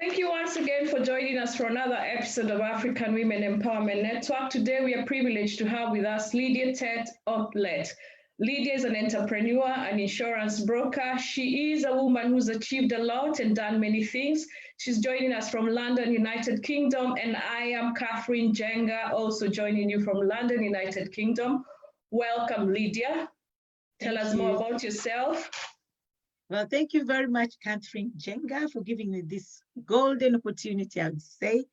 Thank you once again for joining us for another episode of African Women Empowerment Network. Today, we are privileged to have with us Lydia Tett Olet. Lydia is an entrepreneur, an insurance broker. She is a woman who's achieved a lot and done many things. She's joining us from London, United Kingdom, and I am Catherine Jenga, also joining you from London, United Kingdom. Welcome, Lydia. Tell us more about yourself. Well, thank you very much, Catherine Jenga, for giving me this golden opportunity, I would say.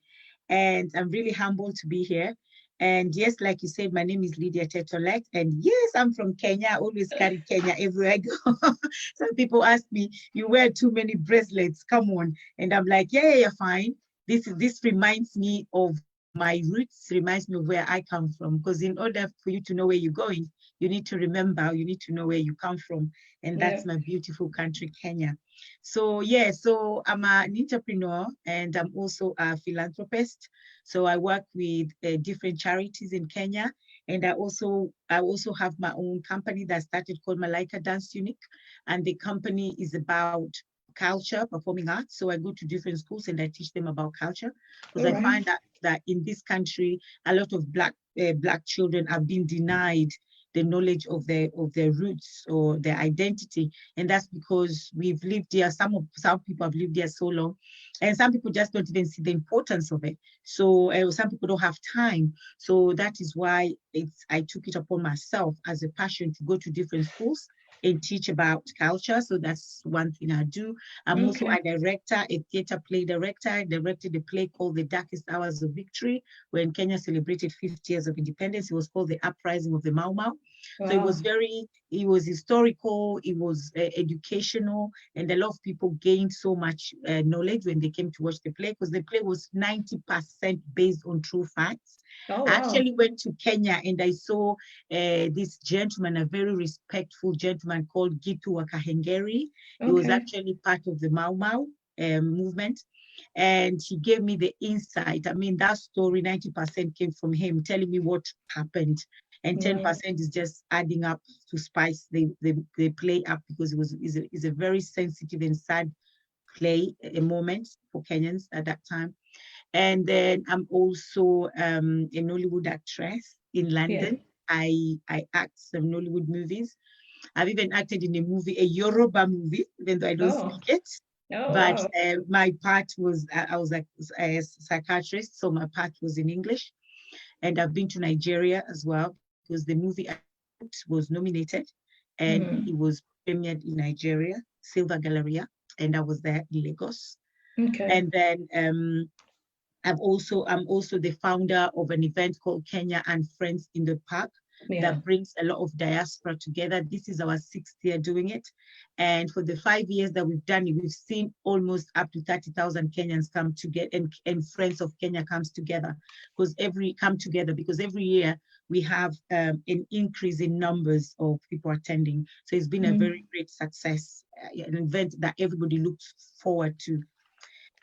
And I'm really humbled to be here. And yes, like you said, my name is Lydia Tett Olet. And yes, I'm from Kenya. I always carry Kenya everywhere I go. Some people ask me, you wear too many bracelets, come on. And I'm like, yeah, fine. This reminds me of my roots, reminds me of where I come from. Because in order for you to know where you're going, you need to remember, you need to know where you come from. And that's my beautiful country, Kenya. So I'm an entrepreneur and I'm also a philanthropist. So I work with different charities in Kenya. And I also have my own company that started called Malaika Dance Unique. And the company is about culture, performing arts. So I go to different schools and I teach them about culture. Because I find that in this country, a lot of black children are being denied the knowledge of their roots or their identity. And that's because we've lived here, some people have lived here so long, and some people just don't even see the importance of it. So some people don't have time. So that is why I took it upon myself as a passion to go to different schools and teach about culture. So that's one thing I do. I'm also a director, a theater play director. I directed a play called The Darkest Hours of Victory, when Kenya celebrated 50 years of independence. It was called The Uprising of the Mau Mau. Wow. So it was historical, it was educational, and a lot of people gained so much knowledge when they came to watch the play, because the play was 90% based on true facts. Oh, wow. I actually went to Kenya and I saw this gentleman, a very respectful gentleman called Gitu Wakahengeri. He was actually part of the Mau Mau movement. And he gave me the insight. I mean, that story, 90% came from him telling me what happened. And 10% is just adding up to spice the play up, because it's a very sensitive and sad play, a moment for Kenyans at that time. And then I'm also a Nollywood actress in London. Yeah. I act some Nollywood movies. I've even acted in a movie, a Yoruba movie, even though I don't speak it. But my part was, I was like a psychiatrist, so my part was in English. And I've been to Nigeria as well, because the movie was nominated and it was premiered in Nigeria, Silver Galleria, and I was there in Lagos. And then I'm also the founder of an event called Kenya and Friends in the Park that brings a lot of diaspora together. This is our 6th year doing it. And for the 5 years that we've done it, we've seen almost up to 30,000 Kenyans come together, and Friends of Kenya comes together, because every year we have an increase in numbers of people attending. So it's been a very great success, an event that everybody looks forward to.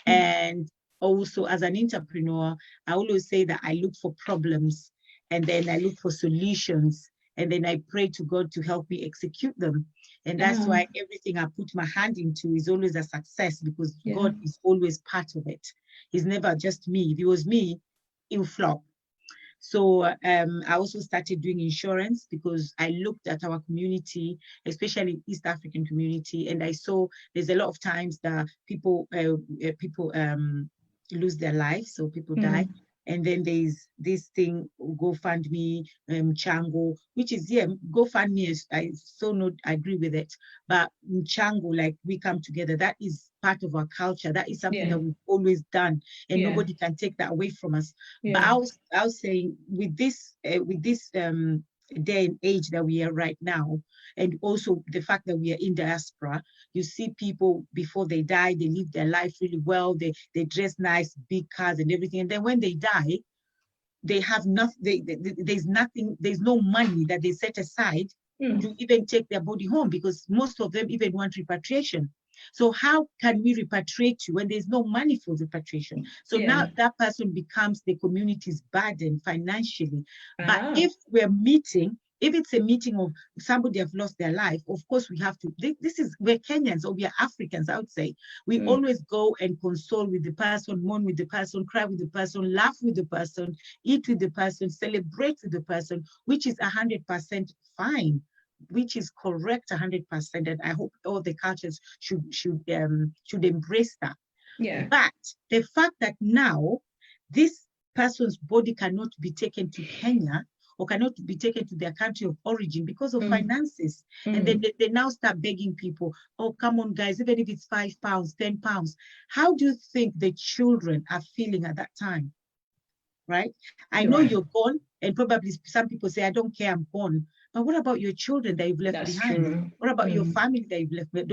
And also, as an entrepreneur, I always say that I look for problems and then I look for solutions, and then I pray to God to help me execute them. And that's why everything I put my hand into is always a success, because God is always part of it. He's never just me. If it was me, it would flop. So I also started doing insurance, because I looked at our community, especially East African community, and I saw there's a lot of times that people lose their lives, so people die. And then there's this thing, GoFundMe, Chango, which is, GoFundMe, I so not agree with it. But Chango, like, we come together, that is part of our culture. That is something that we've always done, and nobody can take that away from us. But I was saying, with this day and age that we are right now, and also the fact that we are in diaspora, you see people before they die, they live their life really well, they dress nice, big cars and everything, and then when they die, they have nothing. There's no money that they set aside to even take their body home, because most of them even want repatriation. So how can we repatriate you when there's no money for repatriation? So now that person becomes the community's burden financially. But if we're meeting If it's a meeting of somebody have lost their life, of course we have to, we're Kenyans or we are Africans, I would say. We always go and console with the person, mourn with the person, cry with the person, laugh with the person, eat with the person, celebrate with the person, which is 100% fine, which is correct 100%. And I hope all the cultures should embrace that. Yeah. But the fact that now this person's body cannot be taken to Kenya or cannot be taken to their country of origin because of finances. And then they now start begging people, oh, come on, guys, even if it's £5, £10. How do you think the children are feeling at that time? Right? I know you're gone, and probably some people say, I don't care, I'm gone. But what about your children that you've left behind? True. What about your family that you've left behind?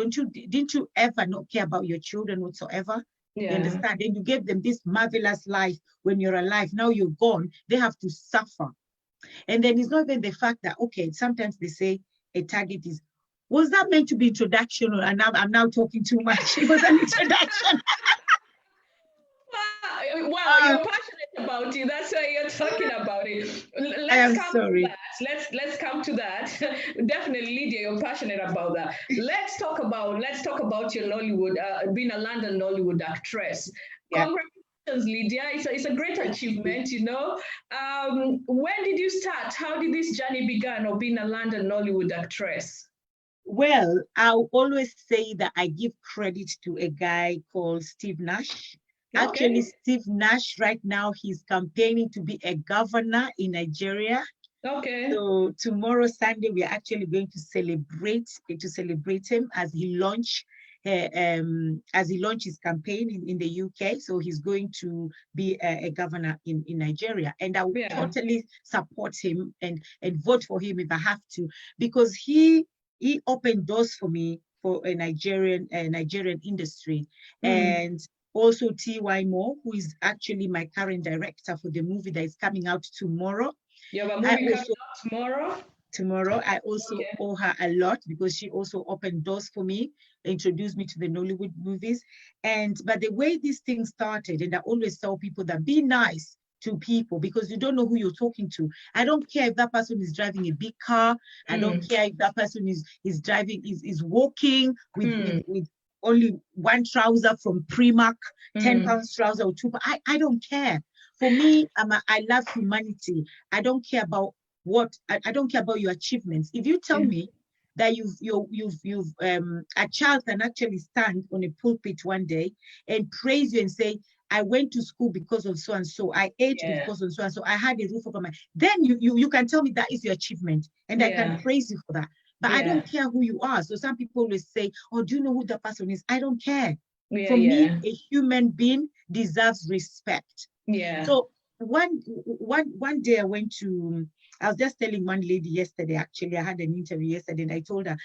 Didn't you ever not care about your children whatsoever? Yeah. You understand? And you gave them this marvelous life when you're alive. Now you're gone, they have to suffer. And then it's not even the fact that, okay, sometimes they say a target is, was that meant to be introduction? And I'm now talking too much. It was an introduction. Wow, you're passionate about it. That's why you're talking about it. Let's come to that. Definitely, Lydia, you're passionate about that. Let's talk about your Nollywood, being a London Nollywood actress. Yeah. Congratulations, Lydia. It's a great achievement, you know. When did you start? How did this journey begin of being a London Nollywood actress? Well, I'll always say that I give credit to a guy called Steve Nash. Okay. Actually, Steve Nash, right now, he's campaigning to be a governor in Nigeria. Okay. So tomorrow, Sunday, we are actually going to celebrate him as he launched his campaign in the UK. So he's going to be a governor in Nigeria. And I will totally support him and vote for him if I have to, because he opened doors for me for a Nigerian industry. And also T.Y. Moore, who is actually my current director for the movie that is coming out tomorrow. You have a movie coming out tomorrow? Tomorrow. I also owe her a lot because she also opened doors for me, introduced me to the Nollywood movies. But the way these things started, and I always tell people that be nice to people because you don't know who you're talking to. I don't care if that person is driving a big car. I don't care if that person is walking with only one trouser from Primark, £10 trouser or £2. I don't care. For me, I love humanity. I don't care about I don't care about your achievements. If you tell me that a child can actually stand on a pulpit one day and praise you and say, I went to school because of so and so. I ate because of so and so. I had a roof over my. Then you can tell me that is your achievement, and I can praise you for that. But I don't care who you are. So some people always say, "Oh, do you know who that person is?" I don't care. For me, a human being deserves respect. Yeah. So one day I was just telling one lady yesterday. Actually, I had an interview yesterday, and I told her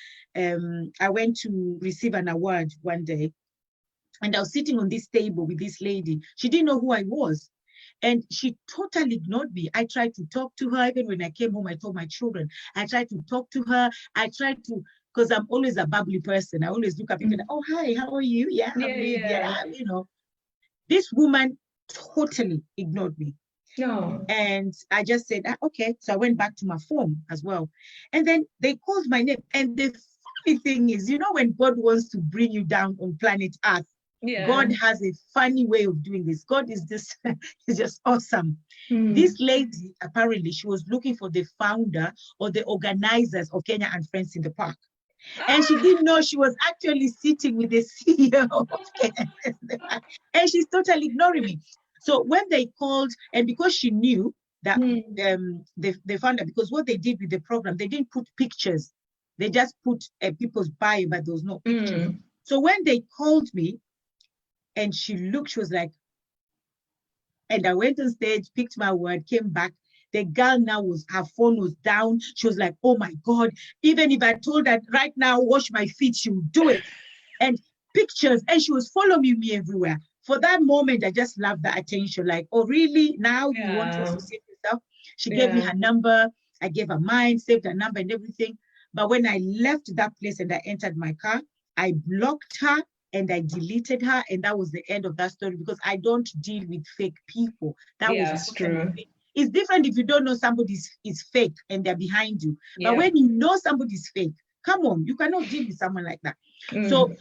I went to receive an award one day. And I was sitting on this table with this lady. She didn't know who I was. And she totally ignored me. I tried to talk to her. Even when I came home, I told my children, I tried to talk to her. Because I'm always a bubbly person. I always look at people like, oh, hi, how are you? Yeah, you know. This woman totally ignored me. No. And I just said, okay. So I went back to my phone as well. And then they called my name. And the funny thing is, you know, when God wants to bring you down on planet Earth, God has a funny way of doing this. God is just awesome. This lady, apparently, she was looking for the founder or the organizers of Kenya and Friends in the Park. And she didn't know she was actually sitting with the CEO of Kenya. And she's totally ignoring me. So when they called, and because she knew that the founder, because what they did with the program, they didn't put pictures. They just put people's bio, but there was no pictures. So when they called me, and she looked, she was like, and I went on stage, picked my word, came back. The girl now her phone was down. She was like, oh my God, even if I told her right now, wash my feet, she would do it. And pictures, and she was following me everywhere. For that moment, I just loved the attention. Like, oh, really? Now you want to associate yourself? She gave me her number. I gave her mine, saved her number and everything. But when I left that place and I entered my car, I blocked her. And I deleted her, and that was the end of that story because I don't deal with fake people. That was true. It's different if you don't know somebody is fake and they're behind you. Yeah. But when you know somebody's fake, come on, you cannot deal with someone like that. So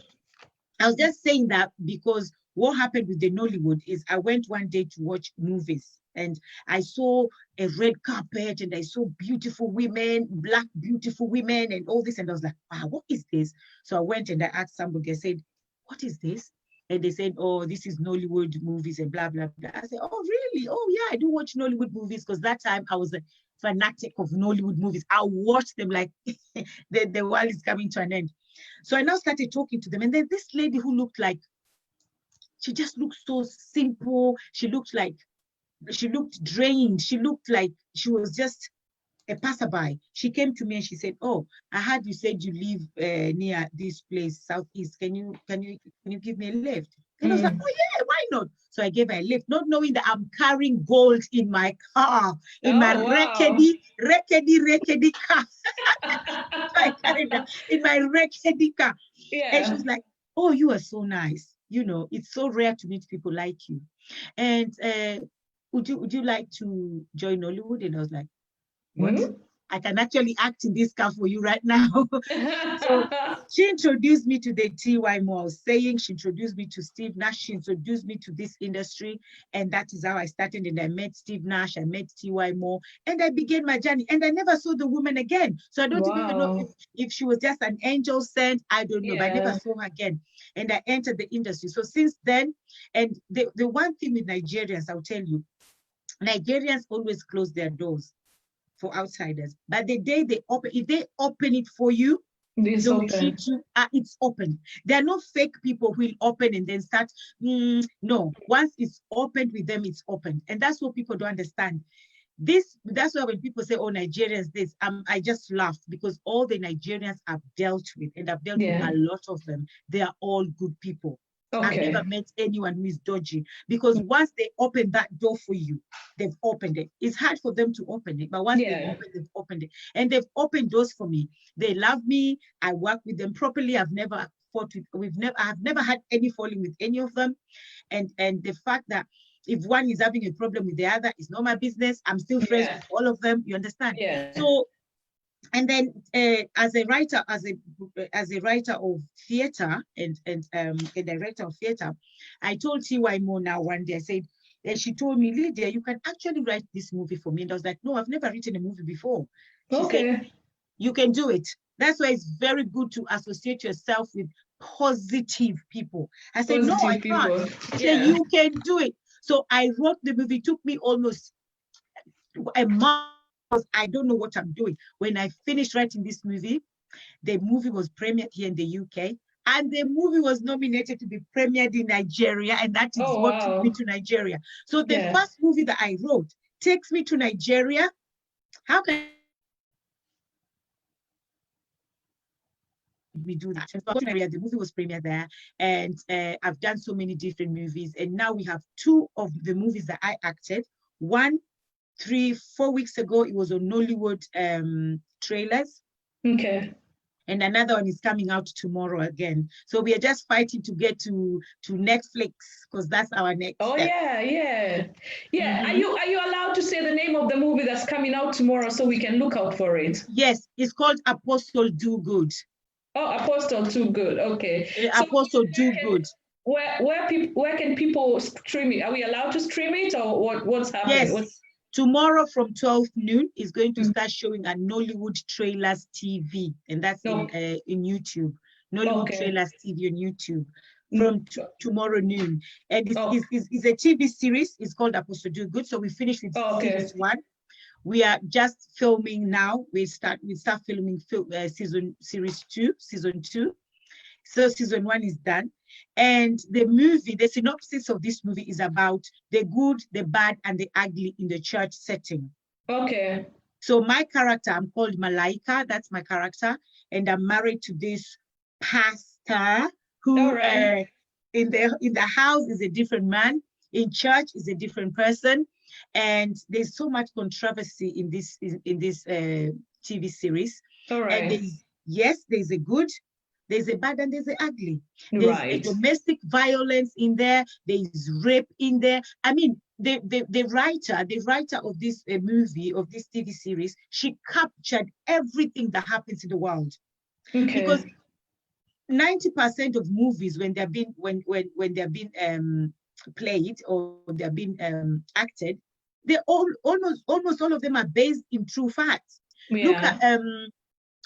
I was just saying that because what happened with the Nollywood is I went one day to watch movies and I saw a red carpet and I saw beautiful women, black beautiful women and all this. And I was like, wow, what is this? So I went and I asked somebody, I said, what is this? And they said, oh, this is Nollywood movies and blah, blah, blah. I said, oh, really? Oh, yeah, I do watch Nollywood movies because that time I was a fanatic of Nollywood movies. I watched them like the world is coming to an end. So I now started talking to them. And then this lady who looked like, she just looked so simple. She looked drained. She looked like she was just a passerby. She came to me and she said, oh, I heard you said you live near this place, Southeast. Can you give me a lift? And I was like, oh yeah, why not? So I gave her a lift, not knowing that I'm carrying gold in my car, in my rickety car. So I carried her in my rickety car. Yeah. And she was like, oh, you are so nice. You know, it's so rare to meet people like you. And would you like to join Nollywood? And I was like, what? I can actually act in this car for you right now. So she introduced me to the TY Mo. I was saying, she introduced me to Steve Nash. She introduced me to this industry. And that is how I started. And I met Steve Nash. I met TY Mo. And I began my journey. And I never saw the woman again. So I don't even know if she was just an angel sent. I don't know. But I never saw her again. And I entered the industry. So since then, and the one thing with Nigerians, I'll tell you, Nigerians always close their doors for outsiders. But the day they open, if they open it for you, they'll treat you, it's open. There are no fake people who will open and then start, no. Once it's opened with them, it's open. And that's what people don't understand. That's why when people say, oh, Nigerians, this, I just laugh because all the Nigerians I've dealt with, and I've dealt with a lot of them, they are all good people. I've never met anyone who is dodgy because once they open that door for you, they've opened it. It's hard for them to open it, but once they've opened it. And they've opened doors for me. They love me. I work with them properly. I've never fought with, I've never had any falling with any of them. And the fact that if one is having a problem with the other, it's not my business. I'm still friends with all of them. You understand? Yeah. So, and then as a writer of theater and a director of theater, I told TY Mo now one day, I said, and she told me, Lydia, you can actually write this movie for me. And I was like, no, I've never written a movie before. She said, you can do it. That's why it's very good to associate yourself with positive people. I said, no, I can't. She said, you can do it. So I wrote the movie. It took me almost a month. I don't know what I'm doing. When I finished writing this movie, the movie was premiered here in the UK, and the movie was nominated to be premiered in Nigeria, and that is what took me to Nigeria. So the first movie that I wrote takes me to Nigeria. How can we do that? The movie was premiered there, and I've done so many different movies, and now we have 2 of the movies that I acted. One 3-4 weeks ago, it was on Nollywood trailers. And another one is coming out tomorrow again. So we are just fighting to get to Netflix because that's our next step. Are you allowed to say the name of the movie that's coming out tomorrow so we can look out for it? Yes, it's called Apostle Do Good. Oh, Apostle Do Good. Okay. Apostle Do Good. Where can people stream it? Are we allowed to stream it, or what's happening? Yes. Tomorrow from 12 noon is going to start showing at Nollywood Trailers TV, and that's in YouTube. Nollywood Trailers TV on YouTube from tomorrow noon. And it's a TV series. It's called Apostle Do Good. So we finished with series 1. We are just filming now. We start filming series 2, season 2. So season 1 is done. And the synopsis of this movie is about the good, the bad, and the ugly in the church setting. So my character, I'm called Malaika. That's my character. And I'm married to this pastor who in the house is a different man. In church is a different person. And there's so much controversy in this TV series. And there's a good, There's a bad and there's a ugly. There's a Right. domestic violence in there. There's rape in there. I mean, the writer of this movie, of this TV series, she captured everything that happens in the world. Because Okay. 90% of movies, when they're being played or they're being acted, they almost all of them are based in true facts. Look Yeah. at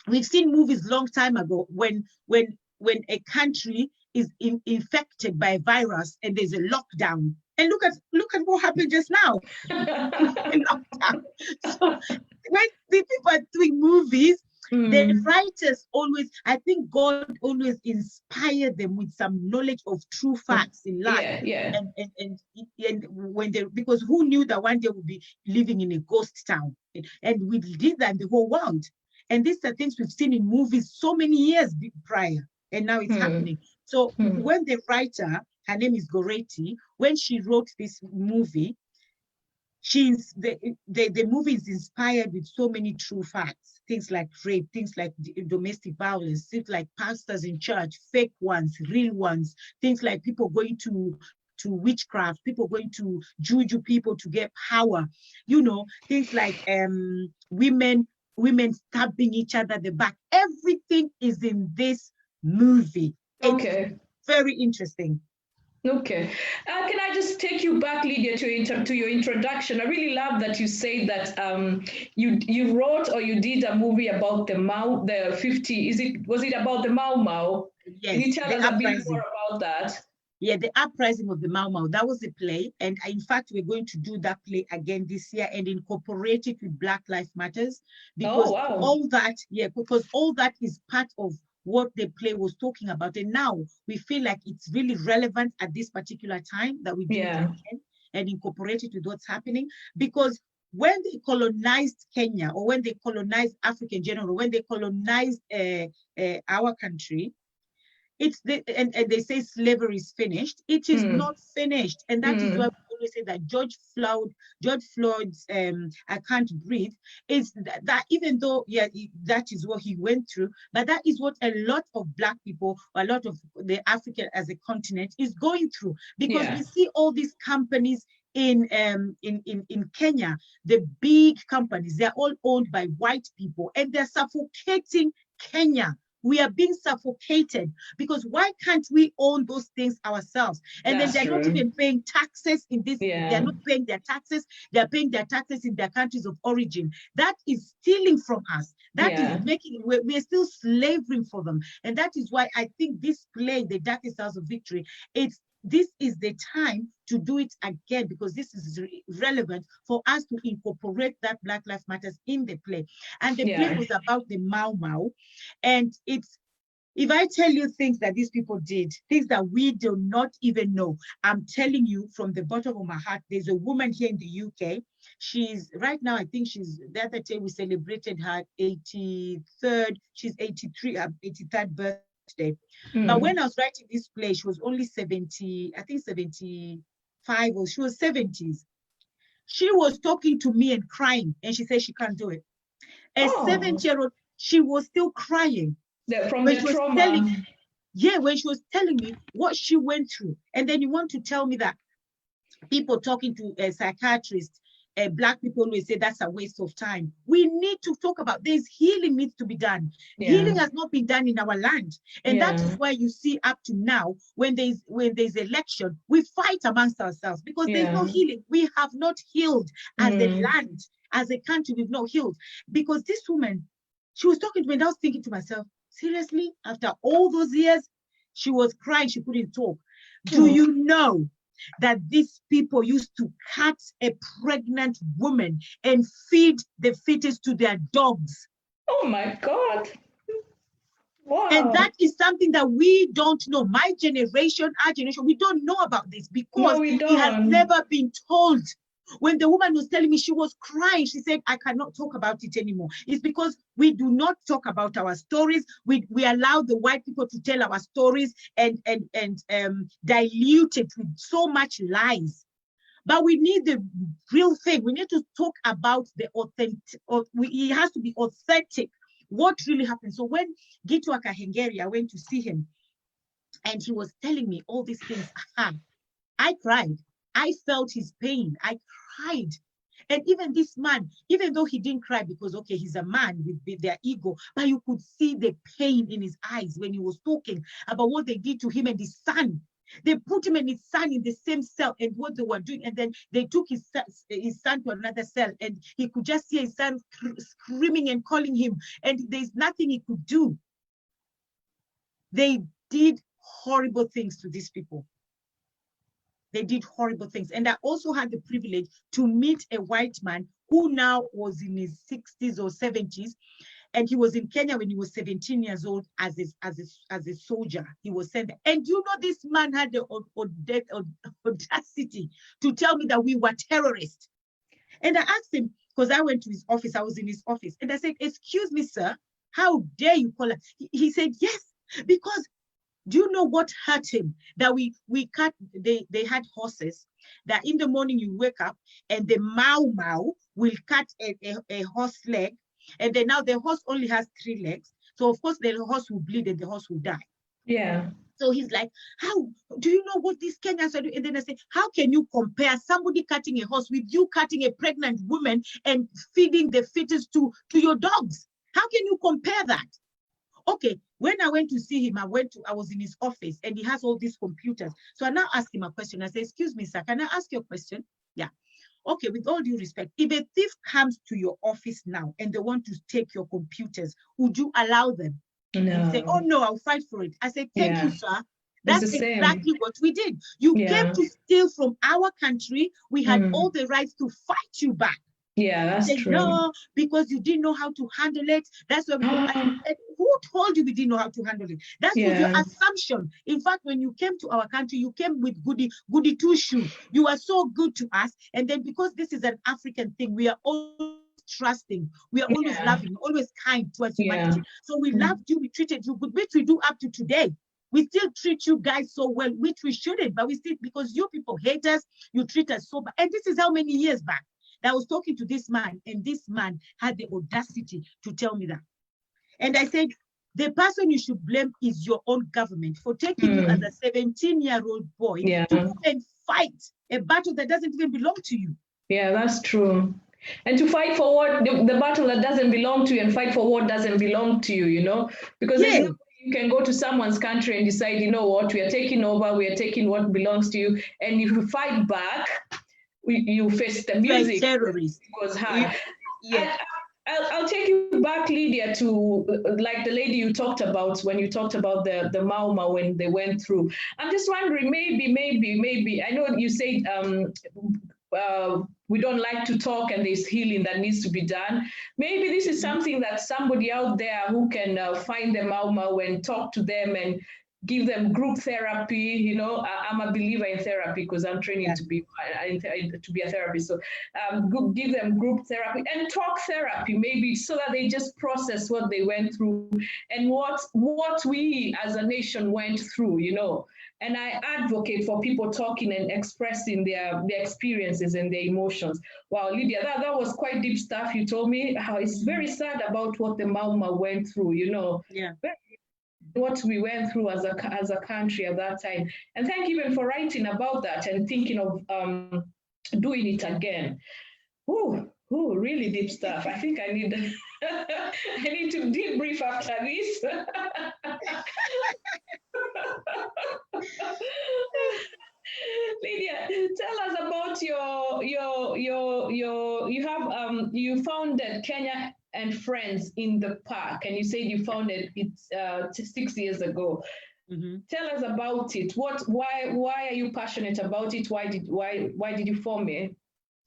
we've seen movies long time ago when a country is infected by a virus and there's a lockdown. And look at what happened just now. Lockdown. So when the people are doing movies, the writers always, I think God always inspired them with some knowledge of true facts in life. Yeah. And when they, because who knew that one day we'll be living in a ghost town? And we did that in the whole world. And these are things we've seen in movies so many years prior, and now it's happening. So when the writer, her name is Goretti, when she wrote this movie, the movie is inspired with so many true facts, things like rape, things like domestic violence, things like pastors in church, fake ones, real ones, things like people going to witchcraft, people going to juju people to get power, things like women stabbing each other at the back. Everything is in this movie. Okay. It's very interesting. Okay. Can I just take you back, Lydia, to your introduction? I really love that you say that you wrote or you did a movie about the 50, was it about the Mau Mau? Yes. Can you tell us a bit more about that? Yeah, the uprising of the Mau Mau, that was a play. And in fact, we're going to do that play again this year and incorporate it with Black Lives Matters. Because all that is part of what the play was talking about. And now we feel like it's really relevant at this particular time that we do it again and incorporate it with what's happening. Because when they colonized Kenya, or when they colonized Africa in general, when they colonized our country, and they say slavery is finished. It is not finished. And that is why we always say that George Floyd's I Can't Breathe is that even though, that is what he went through, but that is what a lot of Black people, a lot of the Africa as a continent is going through. Because we see all these companies in Kenya, the big companies, they're all owned by white people and they're suffocating Kenya. We are being suffocated because why can't we own those things ourselves? And then they're not even paying taxes in this. They're not paying their taxes. They're paying their taxes in their countries of origin. That is stealing from us. That is making, we're still slavering for them. And that is why I think this play, The Darkest Hours of Victory, this is the time to do it again, because this is relevant for us to incorporate that Black Lives Matters in the play. And the play was about the Mau Mau. And if I tell you things that these people did, things that we do not even know, I'm telling you from the bottom of my heart, there's a woman here in the UK. She's right now, I think the other day we celebrated her 83rd, she's 83rd birthday. But when I was writing this play, she was only 70, I think 75, or she was 70s. She was talking to me and crying, and she said she can't do it. A 70-year-old, she was still crying. From the trauma. When she was telling me what she went through. And then you want to tell me that people talking to a psychiatrist, Black people always say that's a waste of time. We need to talk about this. Healing needs to be done. Healing has not been done in our land. And that is why you see up to now, when there's election, we fight amongst ourselves because there's no healing. We have not healed as a land, as a country, we've not healed. Because this woman, she was talking to me and I was thinking to myself, seriously, after all those years, she was crying, she couldn't talk. Do you know that these people used to cut a pregnant woman and feed the fetus to their dogs? Oh my God. Wow. And that is something that we don't know. My generation, our generation, we don't know about this because it has never been told. When the woman was telling me, she was crying. She said, I cannot talk about it anymore. It's because we do not talk about our stories. We allow the white people to tell our stories and dilute it with so much lies. But we need the real thing. We need to talk about the authentic. It has to be authentic. what really happened. So when Gitu Akahengeri, I went to see him, and he was telling me all these things. I cried. I felt his pain. I cried. And even this man, even though he didn't cry because, okay, he's a man with their ego, but you could see the pain in his eyes when he was talking about what they did to him and his son. They put him and his son in the same cell and what they were doing. And then they took his son to another cell, and he could just see his son screaming and calling him. And there's nothing he could do. They did horrible things to these people. They did horrible things. And I also had the privilege to meet a white man who now was in his 60s or 70s. And he was in Kenya when he was 17 years old as a soldier. He was sent there. And you know, this man had the audacity to tell me that we were terrorists. And I asked him, because I went to his office, I was in his office. And I said, excuse me, sir, how dare you call us? He said, yes, because do you know what hurt him? That they had horses, that in the morning you wake up and the mau will cut a horse leg. And then now the horse only has 3 legs. So of course the horse will bleed and the horse will die. Yeah. So he's like, how do you know what these Kenyans are doing? And then I say, how can you compare somebody cutting a horse with you cutting a pregnant woman and feeding the fetus to your dogs? How can you compare that? Okay, when I went to see him, I was in his office and he has all these computers. So I now asked him a question. I said, excuse me, sir, can I ask you a question? Yeah. Okay, with all due respect, if a thief comes to your office now and they want to take your computers, would you allow them? No. He said, oh no, I'll fight for it. I said, thank you, sir. That's exactly what we did. You came to steal from our country. We had all the rights to fight you back. Yeah, that's true. No, because you didn't know how to handle it. That's why we said, who told you we didn't know how to handle it? That was your assumption. In fact, when you came to our country, you came with goody two-shoes. You are so good to us. And then because this is an African thing, we are always trusting. We are always loving, always kind towards humanity. So we loved you, we treated you good, which we do up to today. We still treat you guys so well, which we shouldn't, but we still, because you people hate us, you treat us so bad. And this is how many years back. I was talking to this man, and this man had the audacity to tell me that. And I said, the person you should blame is your own government for taking you as a 17-year-old boy to go and fight a battle that doesn't even belong to you. Yeah, that's true. And to fight for what, the battle that doesn't belong to you, and fight for what doesn't belong to you, you know? Because you can go to someone's country and decide, you know what, we are taking over, we are taking what belongs to you. And if you fight back, you face the music. Terrorists. It was hard. I'll take you back, Lydia, to like the lady you talked about when you talked about the Mau when they went through. I'm just wondering, maybe, I know you said we don't like to talk and there's healing that needs to be done. Maybe this is something that somebody out there who can find the Mau and talk to them and give them group therapy. You know, I'm a believer in therapy because I'm training to be a therapist. So give them group therapy and talk therapy, maybe, so that they just process what they went through and what we as a nation went through, you know. And I advocate for people talking and expressing their experiences and their emotions. Wow, Lydia, that was quite deep stuff you told me. How it's very sad about what the Mau went through, you know. Yeah. What we went through as a country at that time. And thank you even for writing about that and thinking of doing it again. Ooh, really deep stuff. I think I need to debrief after this. Lydia, tell us about you founded Kenya and Friends in the Park, and you said you founded it 6 years ago. Tell us about it. Why are you passionate about it? Why did you form it?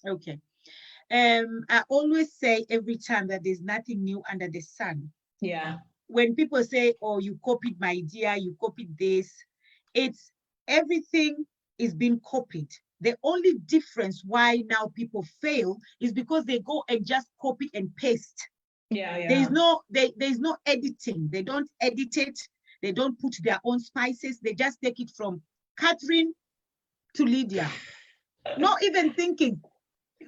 Okay. I always say every time that there's nothing new under the sun. Yeah. When people say, oh, you copied my idea, you copied this, it's everything is being copied. The only difference why now people fail is because they go and just copy and paste. Yeah. There's no editing. They don't edit it. They don't put their own spices. They just take it from Catherine to Lydia. Not even thinking,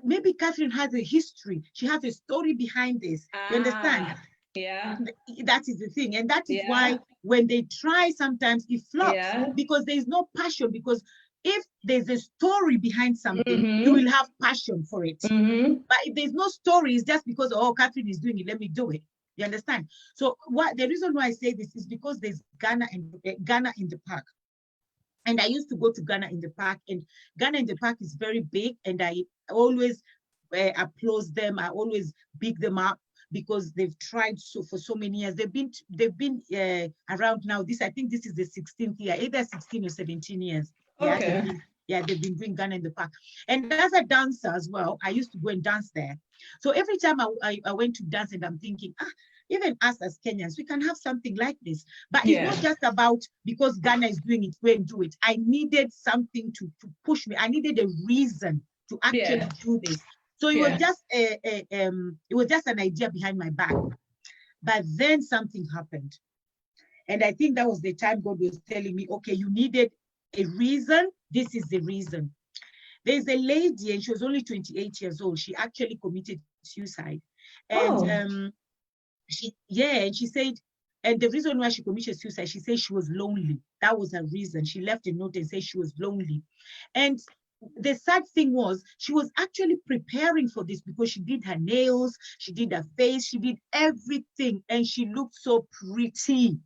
maybe Catherine has a history. She has a story behind this. You understand? Yeah. That is the thing. And that is Yeah. why when they try, sometimes it flops Yeah. because there is no passion. Because if there's a story behind something, Mm-hmm. you will have passion for it. Mm-hmm. But if there's no story, it's just because, oh, Catherine is doing it, let me do it. You understand? So what the reason why I say this is because there's Ghana in the park. And I used to go to Ghana in the park, and Ghana in the park is very big, and I always applaud them. I always big them up because they've tried for so many years. They've been around now. I think this is the 16th year, either 16 or 17 years. Okay. They've been doing Ghana in the park. And as a dancer as well, I used to go and dance there. So every time I went to dance, and I'm thinking, even us as Kenyans, we can have something like this. But it's not just about because Ghana is doing it, go and do it. I needed something to push me. I needed a reason to actually do this. So it was just an idea behind my back. But then something happened. And I think that was the time God was telling me, okay, you needed a reason. This is the reason. There's a lady, and she was only 28 years old. She actually committed suicide. And and she said, and the reason why she committed suicide, she said she was lonely. That was her reason. She left a note and said she was lonely. And the sad thing was, she was actually preparing for this because she did her nails, she did her face, she did everything, and she looked so pretty.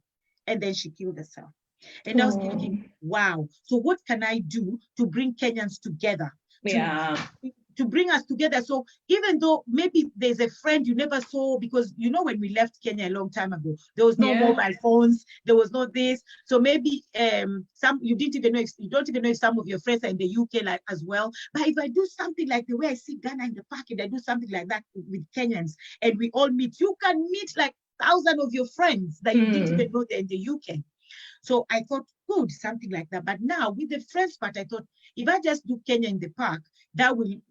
And then she killed herself. And I was thinking, wow, so what can I do to bring Kenyans together? To bring us together. So even though maybe there's a friend you never saw, because when we left Kenya a long time ago, there was no mobile phones, there was no this. So maybe you don't even know if some of your friends are in the UK as well. But if I do something like the way I see Ghana in the park, and I do something like that with Kenyans, and we all meet, you can meet like thousands of your friends that you didn't even know they're in the UK. So I thought, good, something like that. But now with the friends part, I thought, if I just do Kenya in the park, that we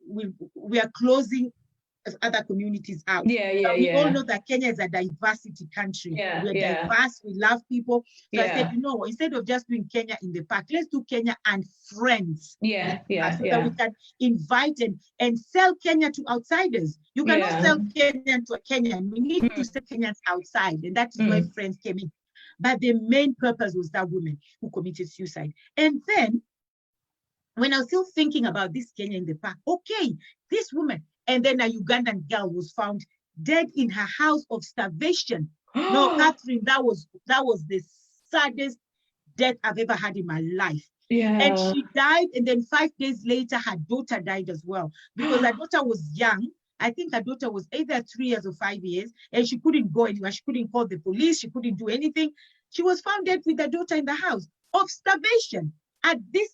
are closing other communities out. We all know that Kenya is a diversity country. We're diverse, we love people. So I said, instead of just doing Kenya in the park, let's do Kenya and friends. So that we can invite and sell Kenya to outsiders. You cannot sell Kenya to a Kenyan. We need to sell Kenyans outside. And that is why friends came in. But the main purpose was that woman who committed suicide. And then when I was still thinking about this Kenya in the park, okay, this woman, and then a Ugandan girl was found dead in her house of starvation. No, Catherine, that was the saddest death I've ever had in my life. And she died, and then 5 days later, her daughter died as well, because her daughter was young. I think her daughter was either 3 years or 5 years, and she couldn't go anywhere. She couldn't call the police. She couldn't do anything. She was found dead with her daughter in the house of starvation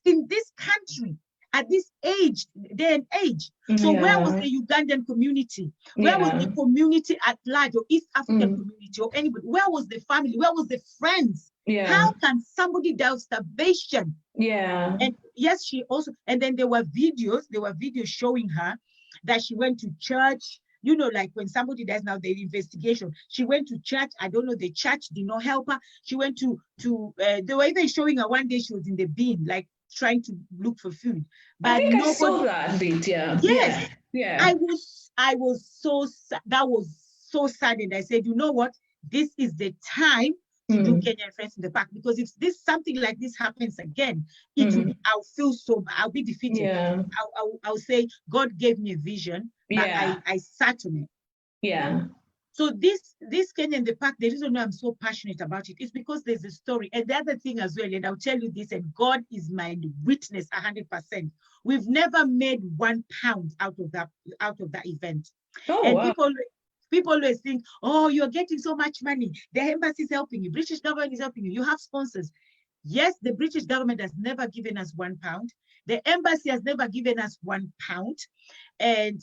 in this country, at this day and age. So where was the Ugandan community? Where was the community at large, or East African community, or anybody? Where was the family? Where was the friends? How can somebody die of starvation? And yes, she also, and then there were videos showing her that she went to church. Like when somebody dies now, the investigation, she went to church. I don't know, the church did not help her. She went to they were even showing her one day she was in the bin, like trying to look for food. But I think I saw that bit, Yes. I was so sad. That was so sad. And I said, you know what? This is the time to do Kenyan Friends in the Park, because if something like this happens again, I'll feel so bad. I'll be defeated. I'll say, God gave me a vision, but I sat on it. So this Kenya in the Park, the reason why I'm so passionate about it is because there's a story. And the other thing as well, and I'll tell you this, and God is my witness 100%. We've never made £1 out of that event. People always think, oh, you're getting so much money. The embassy is helping you. British government is helping you. You have sponsors. Yes, the British government has never given us £1. The embassy has never given us £1. And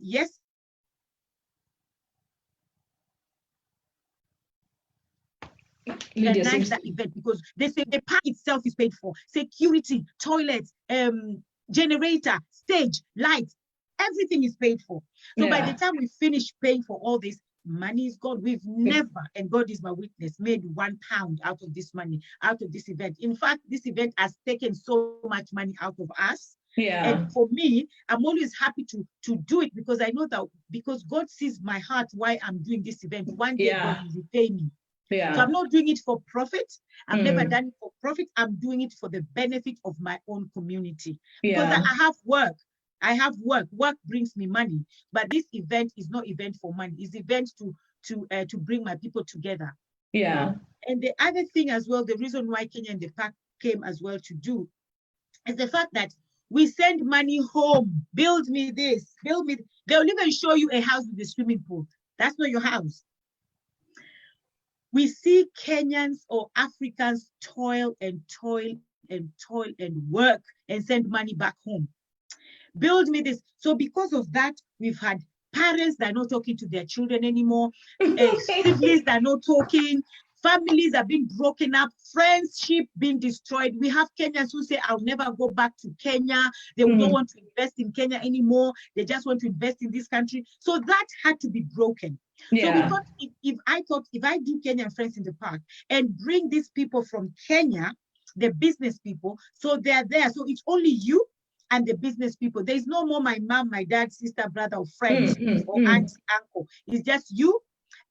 yes, organize that event, because they say the park itself is paid for. Security, toilets, generator, stage, lights, everything is paid for. So by the time we finish paying for all this, money is gone. We've never, and God is my witness, made £1 out of this money, out of this event. In fact, this event has taken so much money out of us Yeah. And for me, I'm always happy to do it, because I know that because God sees my heart why I'm doing this event. One day God will repay me. Yeah. So I'm not doing it for profit. I've never done it for profit. I'm doing it for the benefit of my own community. Because I have work. I have work. Work brings me money. But this event is not event for money. It's event to bring my people together. Yeah. And the other thing as well, the reason why Kenya in the Park came as well to do, is the fact that we send money home. Build me this, build me. They'll even show you a house with a swimming pool. That's not your house. We see Kenyans or Africans toil and toil and toil and work and send money back home. Build me this. So because of that, we've had parents that are not talking to their children anymore, siblings that are not talking, families are being broken up, friendship being destroyed. We have Kenyans who say, I'll never go back to Kenya. They don't want to invest in Kenya anymore. They just want to invest in this country. So that had to be broken. So we thought, if I do Kenyan Friends in the Park and bring these people from Kenya, the business people, so they're there. So it's only you and the business people. There's no more my mom, my dad, sister, brother, or friends, or auntie, uncle. It's just you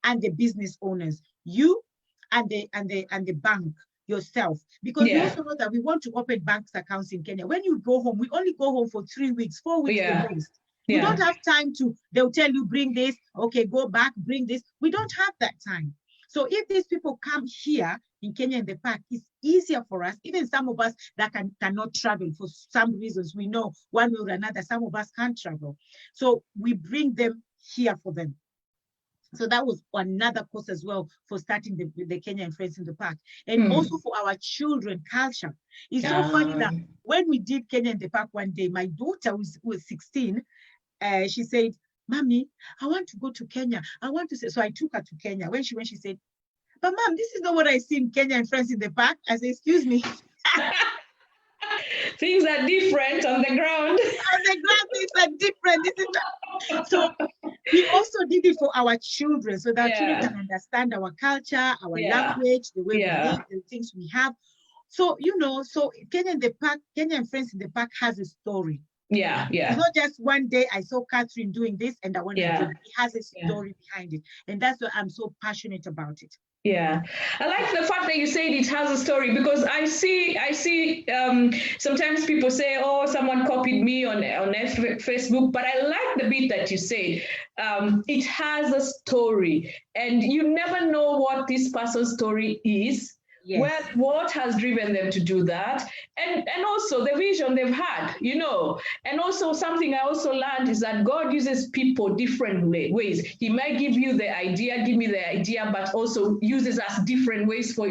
and the business owners. You and the bank yourself. Because we also know that we want to open bank accounts in Kenya. When you go home, we only go home for 3 weeks, 4 weeks the most. You don't have time they'll tell you, bring this, okay, go back, bring this. We don't have that time. So if these people come here in Kenya in the Park, it's easier for us, even some of us that cannot travel for some reasons. We know one way or another, some of us can't travel. So we bring them here for them. So that was another cause as well for starting the Kenyan Friends in the Park. And also for our children culture. It's so funny that when we did Kenya in the Park one day, my daughter was 16, she said, Mommy, I want to go to Kenya. I want to say, so I took her to Kenya. When she went, she said, but Mom, this is not what I see in Kenya and Friends in the Park. I said, excuse me. Things are different on the ground. On the ground, things are different. This is so we also did it for our children, so that children can understand our culture, our language, the way we live, the things we have. So, so Kenya in the Park, Kenya and Friends in the Park has a story. It's not just one day I saw Catherine doing this and I want to do it. It has a story behind it. And that's why I'm so passionate about it. Yeah, I like the fact that you said it has a story, because I see sometimes people say, oh, someone copied me on Facebook, but I like the bit that you said. It has a story, and you never know what this person's story is. Yes. What has driven them to do that, and also the vision they've had, and also something I also learned is that God uses people different ways. He might give you the idea, give me the idea, but also uses us different ways for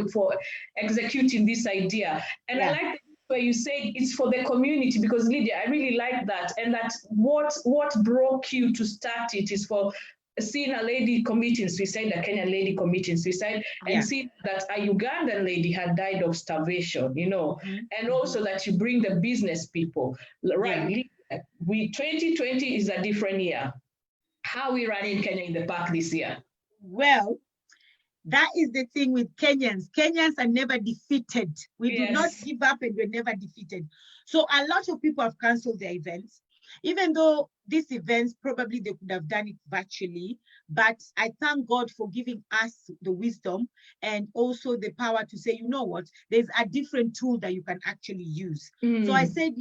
executing this idea. And I like where you said it's for the community, because Lydia, I really like that, and that what broke you to start it is for seeing a lady committing suicide, a Kenyan lady committing suicide, and seeing that a Ugandan lady had died of starvation, and also that you bring the business people, right? Yeah. 2020 is a different year. How are we running Kenya in the Park this year? Well, that is the thing with Kenyans. Kenyans are never defeated. We do not give up, and we're never defeated. So a lot of people have canceled their events. Even though these events, probably they could have done it virtually, but I thank God for giving us the wisdom and also the power to say, you know what, there's a different tool that you can actually use. So I said,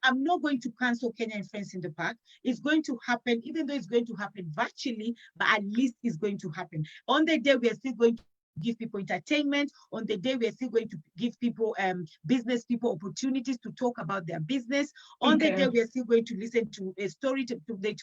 I'm not going to cancel Kenyan Friends in the Park. It's going to happen, even though it's going to happen virtually, but at least it's going to happen. On the day, we are still going to give people entertainment. On the day, we are still going to give people, business people, opportunities to talk about their business. On the day, we are still going to listen to a story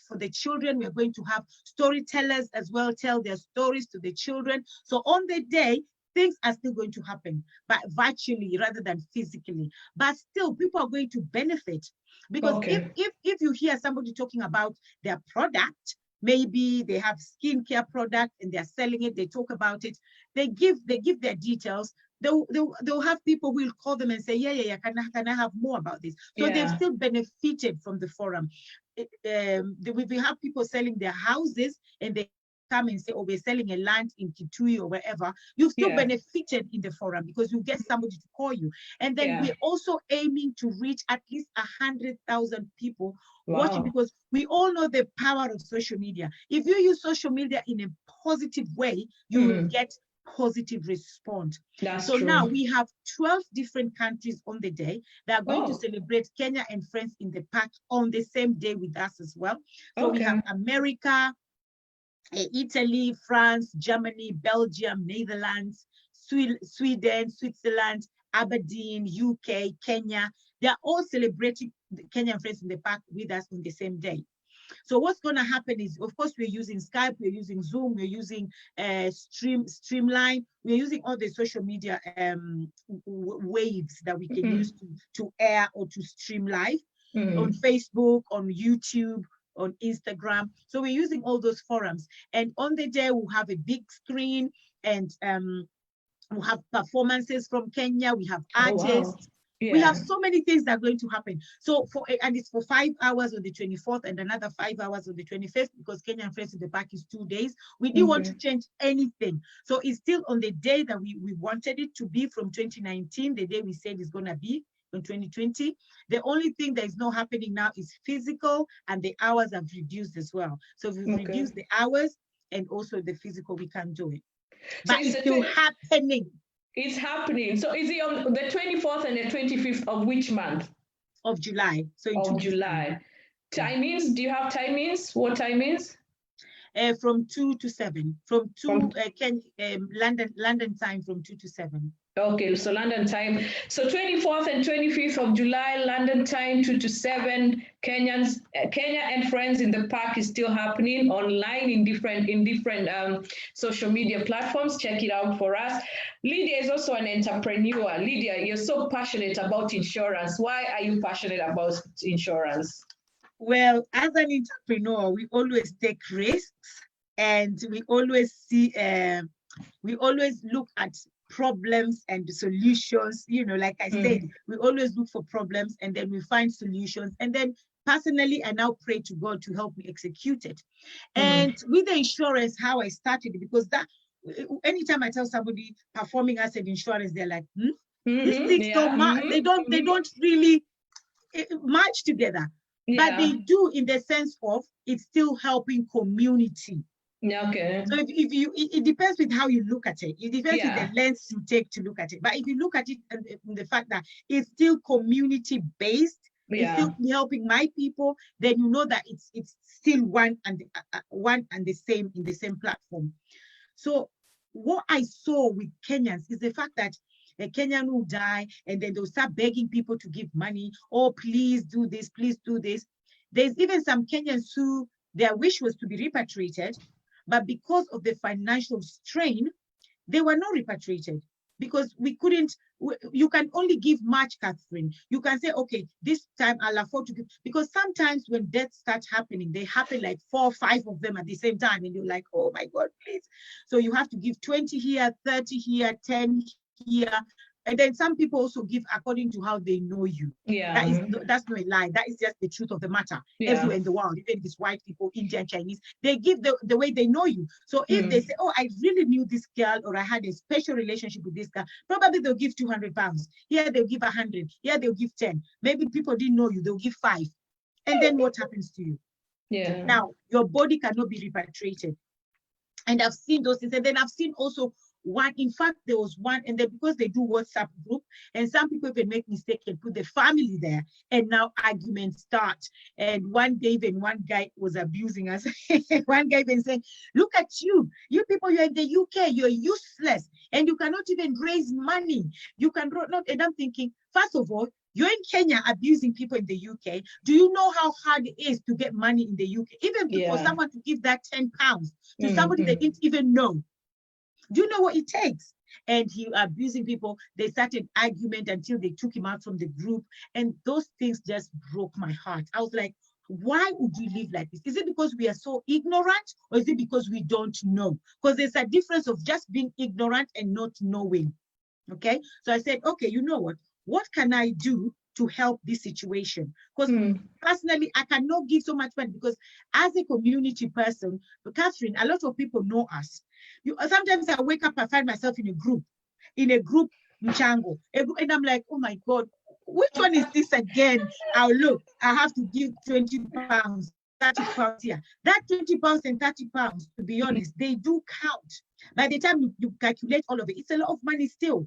for the children. We are going to have storytellers as well, tell their stories to the children. So on the day, things are still going to happen, but virtually rather than physically. But still, people are going to benefit, because if you hear somebody talking about their product, maybe they have skincare product and they're selling it, they talk about it, they give their details, they'll have people who will call them and say, can I have more about this? So they've still benefited from the forum. We have people selling their houses and they come and say, oh, we're selling a land in Kitui or wherever, you've still benefited in the forum because you get somebody to call you. And then we're also aiming to reach at least 100,000 people watching, because we all know the power of social media. If you use social media in a positive way, you will get positive response. So now we have 12 different countries on the day that are going to celebrate Kenya and Friends in the Park on the same day with us as well. So we have America, Italy, France, Germany, Belgium, Netherlands, Sweden, Switzerland, Aberdeen, UK, Kenya. They are all celebrating the Kenyan Friends in the Park with us on the same day. So what's going to happen is, of course, we're using Skype, we're using Zoom, we're using Streamline, we're using all the social media waves that we can use to air or to stream live on Facebook, on YouTube, on Instagram. So we're using all those forums. And on the day, we'll have a big screen, and we'll have performances from Kenya, we have artists. We have so many things that are going to happen. So and it's for 5 hours on the 24th and another 5 hours on the 25th, because Kenyan Friends in the Park is 2 days. We didn't want to change anything. So it's still on the day that we wanted it to be from 2019, the day we said it's going to be in 2020. The only thing that is not happening now is physical, and the hours have reduced as well. So we've reduced the hours, and also the physical, we can't do it. But it's still happening. It's happening. So is it on the 24th and the 25th of which month? Of July. So of July. Timings, do you have timings? What timings? From 2 to 7. From 2, London time from 2 to 7. Okay, so London time. So 24th and 25th of July, London time, 2 to 7. Kenya and Friends in the Park is still happening online in different social media platforms. Check it out for us. Lydia is also an entrepreneur. Lydia, you're so passionate about insurance. Why are you passionate about insurance? Well, as an entrepreneur, we always take risks, and we always see, we always look at problems and solutions. You know, like I said, we always look for problems, and then we find solutions. And then personally, I now pray to God to help me execute it. And with the insurance, how I started, because that anytime I tell somebody performing as an insurance, they're like, these things don't match. They don't really match together. But they do, in the sense of it's still helping community. Okay. So it depends with how you look at it. It depends with the lens you take to look at it. But if you look at it and the fact that it's still community based, it's still helping my people, then you know that it's still one and the same in the same platform. So what I saw with Kenyans is the fact that a Kenyan will die, and then they'll start begging people to give money. Oh, please do this, please do this. There's even some Kenyans who their wish was to be repatriated, but because of the financial strain, they were not repatriated, because we couldn't. You can only give much, Catherine. You can say, okay, this time I'll afford to give, because sometimes when deaths start happening, they happen like 4 or 5 of them at the same time, and you're like, oh my God, please. So you have to give 20 here, 30 here, 10 here. And then some people also give according to how they know you. That's not a lie. That is just the truth of the matter. Everywhere in the world, even if it's white people, Indian, Chinese, they give the way they know you. So if they say, oh, I really knew this girl, or I had a special relationship with this girl, probably they'll give 200 pounds. Here they'll give 100. Here they'll give 10. Maybe people didn't know you, they'll give 5. And then what happens to you? Now, your body cannot be repatriated. And I've seen those things. And then I've seen also one, in fact, there was one, and then because they do WhatsApp group, and some people even make mistake and put the family there, and now arguments start. And one day, even one guy was abusing us. One guy even saying, look at you people, you're in the UK, you're useless, and you cannot even raise money. You can not, and I'm thinking, first of all, you're in Kenya abusing people in the UK. Do you know how hard it is to get money in the UK? Even for someone to give that 10 pounds to somebody they didn't even know. Do you know what it takes? And he abusing people. They started argument until they took him out from the group. And those things just broke my heart. I was like, why would you live like this? Is it because we are so ignorant, or is it because we don't know? Because there's a difference of just being ignorant and not knowing. Okay. So I said, okay, you know what? What can I do to help this situation. Because personally, I cannot give so much money because as a community person, Catherine, a lot of people know us. Sometimes I wake up, I find myself in a group mchango, and I'm like, oh my God, which one is this again? I'll look, I have to give 20 pounds, 30 pounds here. That 20 pounds and 30 pounds, to be honest, they do count. By the time you calculate all of it, it's a lot of money still.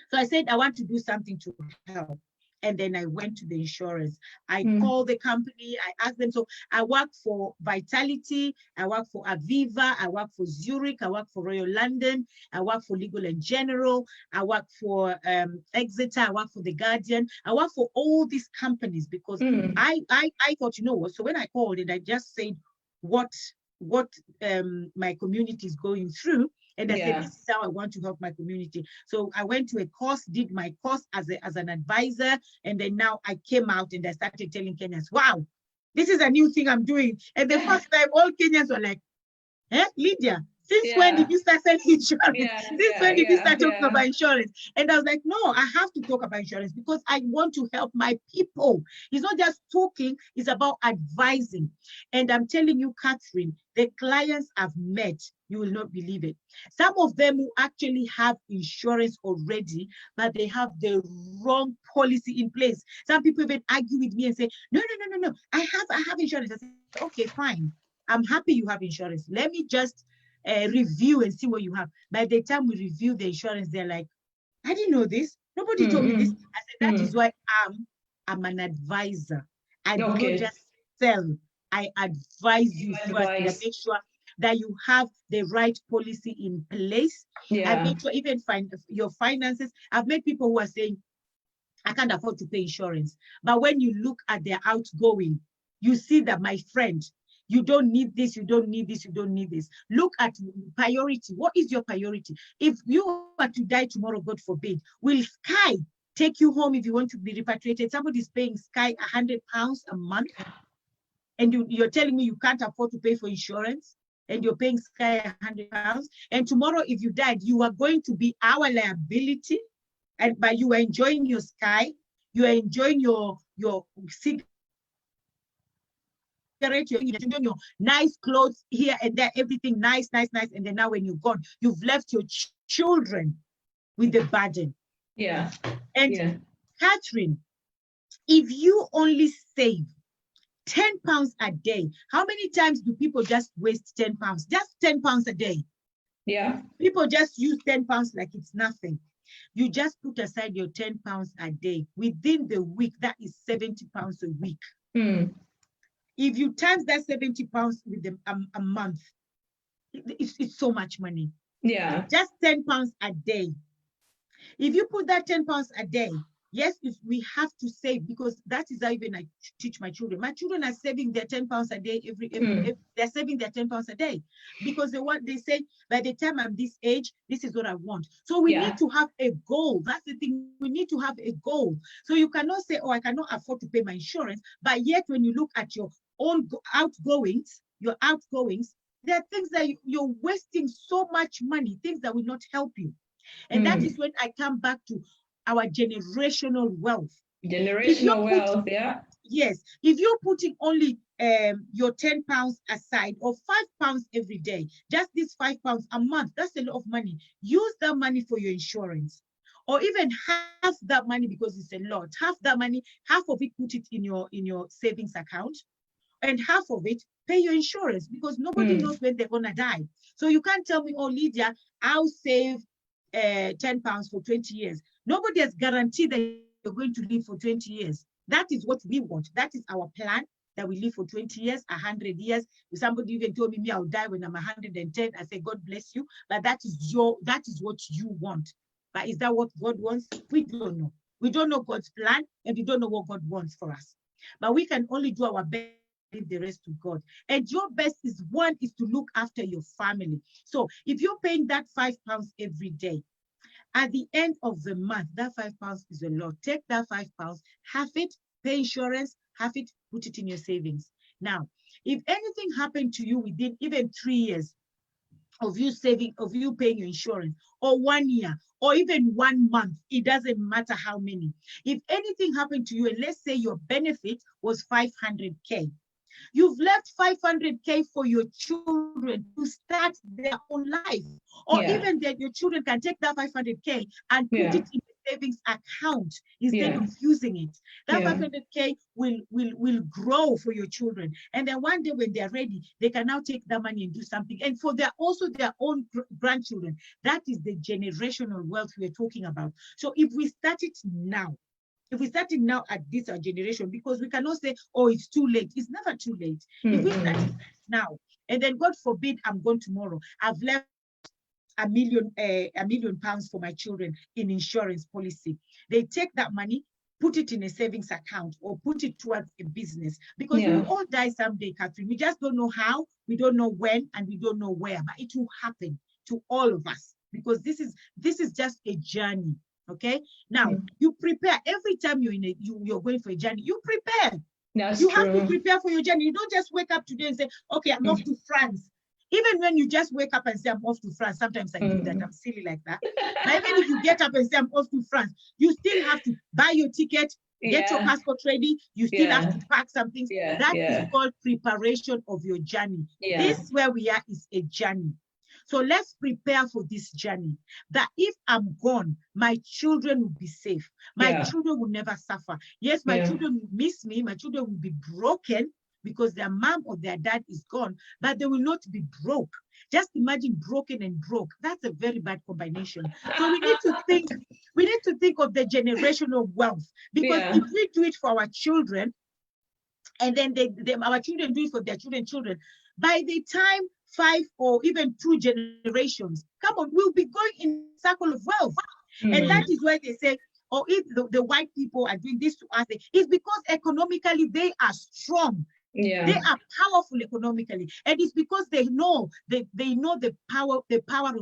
So I said, I want to do something to help. And then I went to the insurance. I called the company, I asked them. So I work for Vitality, I work for Aviva, I work for Zurich, I work for Royal London, I work for Legal and General, I work for Exeter, I work for The Guardian, I work for all these companies because I thought, you know what, so when I called and I just said what my community is going through, and I said, this is how I want to help my community. So I went to a course, did my course as an advisor, and then now I came out and I started telling Kenyans, wow, this is a new thing I'm doing. And the first time, all Kenyans were like, Lydia, since when did you start selling insurance? Since when did you start talking about insurance? And I was like, no, I have to talk about insurance because I want to help my people. It's not just talking, it's about advising. And I'm telling you, Catherine, the clients I've met, you will not believe it. Some of them who actually have insurance already, but they have the wrong policy in place. Some people even argue with me and say, no, I have insurance. I say, okay, fine. I'm happy you have insurance. Let me just review and see what you have. By the time we review the insurance, they're like, I didn't know this. Nobody told me this. I said, that is why I'm an advisor. I do not just sell. I advise you first and make sure that you have the right policy in place. I make sure even your finances. I've met people who are saying, I can't afford to pay insurance. But when you look at their outgoing, you see that, my friend, you don't need this, you don't need this, you don't need this. Look at priority. What is your priority? If you are to die tomorrow, God forbid, will Sky take you home if you want to be repatriated? Somebody's paying Sky £100 a month, and you're telling me you can't afford to pay for insurance, and you're paying Sky £100. And tomorrow, if you died, you are going to be our liability, but you are enjoying your Sky, you are enjoying your cigarette, you're enjoying your nice clothes here and there, everything nice. And then now when you're gone, you've left your children with the burden. And Catherine, if you only save £10 a day, how many times do people just waste £10? Just £10 a day. People just use £10 like it's nothing. You just put aside your £10 a day. Within the week, that is £70 a week. If you times that £70 with a month, it's so much money. Just £10 a day. If you put that £10 a day, yes, if we have to save, because that is how even I teach my children. My children are saving their £10 a day every they're saving their £10 a day, because they say, by the time I'm this age, this is what I want. So we need to have a goal. That's the thing. We need to have a goal. So you cannot say, oh, I cannot afford to pay my insurance, but yet when you look at your own outgoings, there are things that you're wasting so much money, things that will not help you. And that is when I come back to our generational wealth. Generational wealth, Yes. If you're putting only your £10 aside, or £5 every day, just this £5 a month, that's a lot of money. Use that money for your insurance. Or even half that money, because it's a lot. Half that money, half of it, put it in your savings account. And half of it, pay your insurance, because nobody knows when they're going to die. So you can't tell me, oh, Lydia, I'll save £10 for 20 years. Nobody has guaranteed that you're going to live for 20 years. That is what we want. That is our plan, that we live for 20 years, 100 years. If somebody even told me I'll die when I'm 110, I say, God bless you. But that is what you want. But is that what God wants? We don't know. We don't know God's plan, and we don't know what God wants for us. But we can only do our best, leave the rest to God. And your best is to look after your family. So if you're paying that £5 every day, at the end of the month, that £5 is a lot. Take that £5, half it, pay insurance, half it, put it in your savings. Now, if anything happened to you within even 3 years, of you saving, of you paying your insurance, or 1 year, or even 1 month. It doesn't matter how many. If anything happened to you, and let's say your benefit was 500K, you've left 500K for your children to start their own life. Or even that your children can take that 500K and put it in the savings account instead of using it. That 500K will grow for your children. And then one day when they're ready, they can now take that money and do something. And for their own grandchildren, that is the generational wealth we're talking about. So if we start it now, if we start it now at this generation, because we cannot say, oh, it's too late. It's never too late. If we start it now, and then God forbid I'm gone tomorrow, I've left £1 million for my children in insurance policy. They take that money, put it in a savings account, or put it towards a business, because we will all die someday, Catherine. We just don't know how, we don't know when, and we don't know where, but it will happen to all of us, because this is just a journey. Okay, now you prepare every time you're going for a journey. You prepare. You have to prepare for your journey. You don't just wake up today and say, okay, I'm off to France. Even when you just wake up and say, I'm off to France, sometimes I do that. I'm silly like that. But even if you get up and say, I'm off to France, you still have to buy your ticket, get your passport ready. You still have to pack some things. That is called preparation of your journey. This where we are is a journey. So let's prepare for this journey, that if I'm gone, my children will be safe. My children will never suffer. Yes, my children will miss me. My children will be broken because their mom or their dad is gone, but they will not be broke. Just imagine broken and broke. That's a very bad combination. So we need to think of the generational wealth, because if we do it for our children, and then our children do it for their children, by the time 5 or even 2 generations, come on, we'll be going in a circle of wealth. And that is why they say, or if the white people are doing this to us, it's because economically they are strong. They are powerful economically, and it's because they know the power of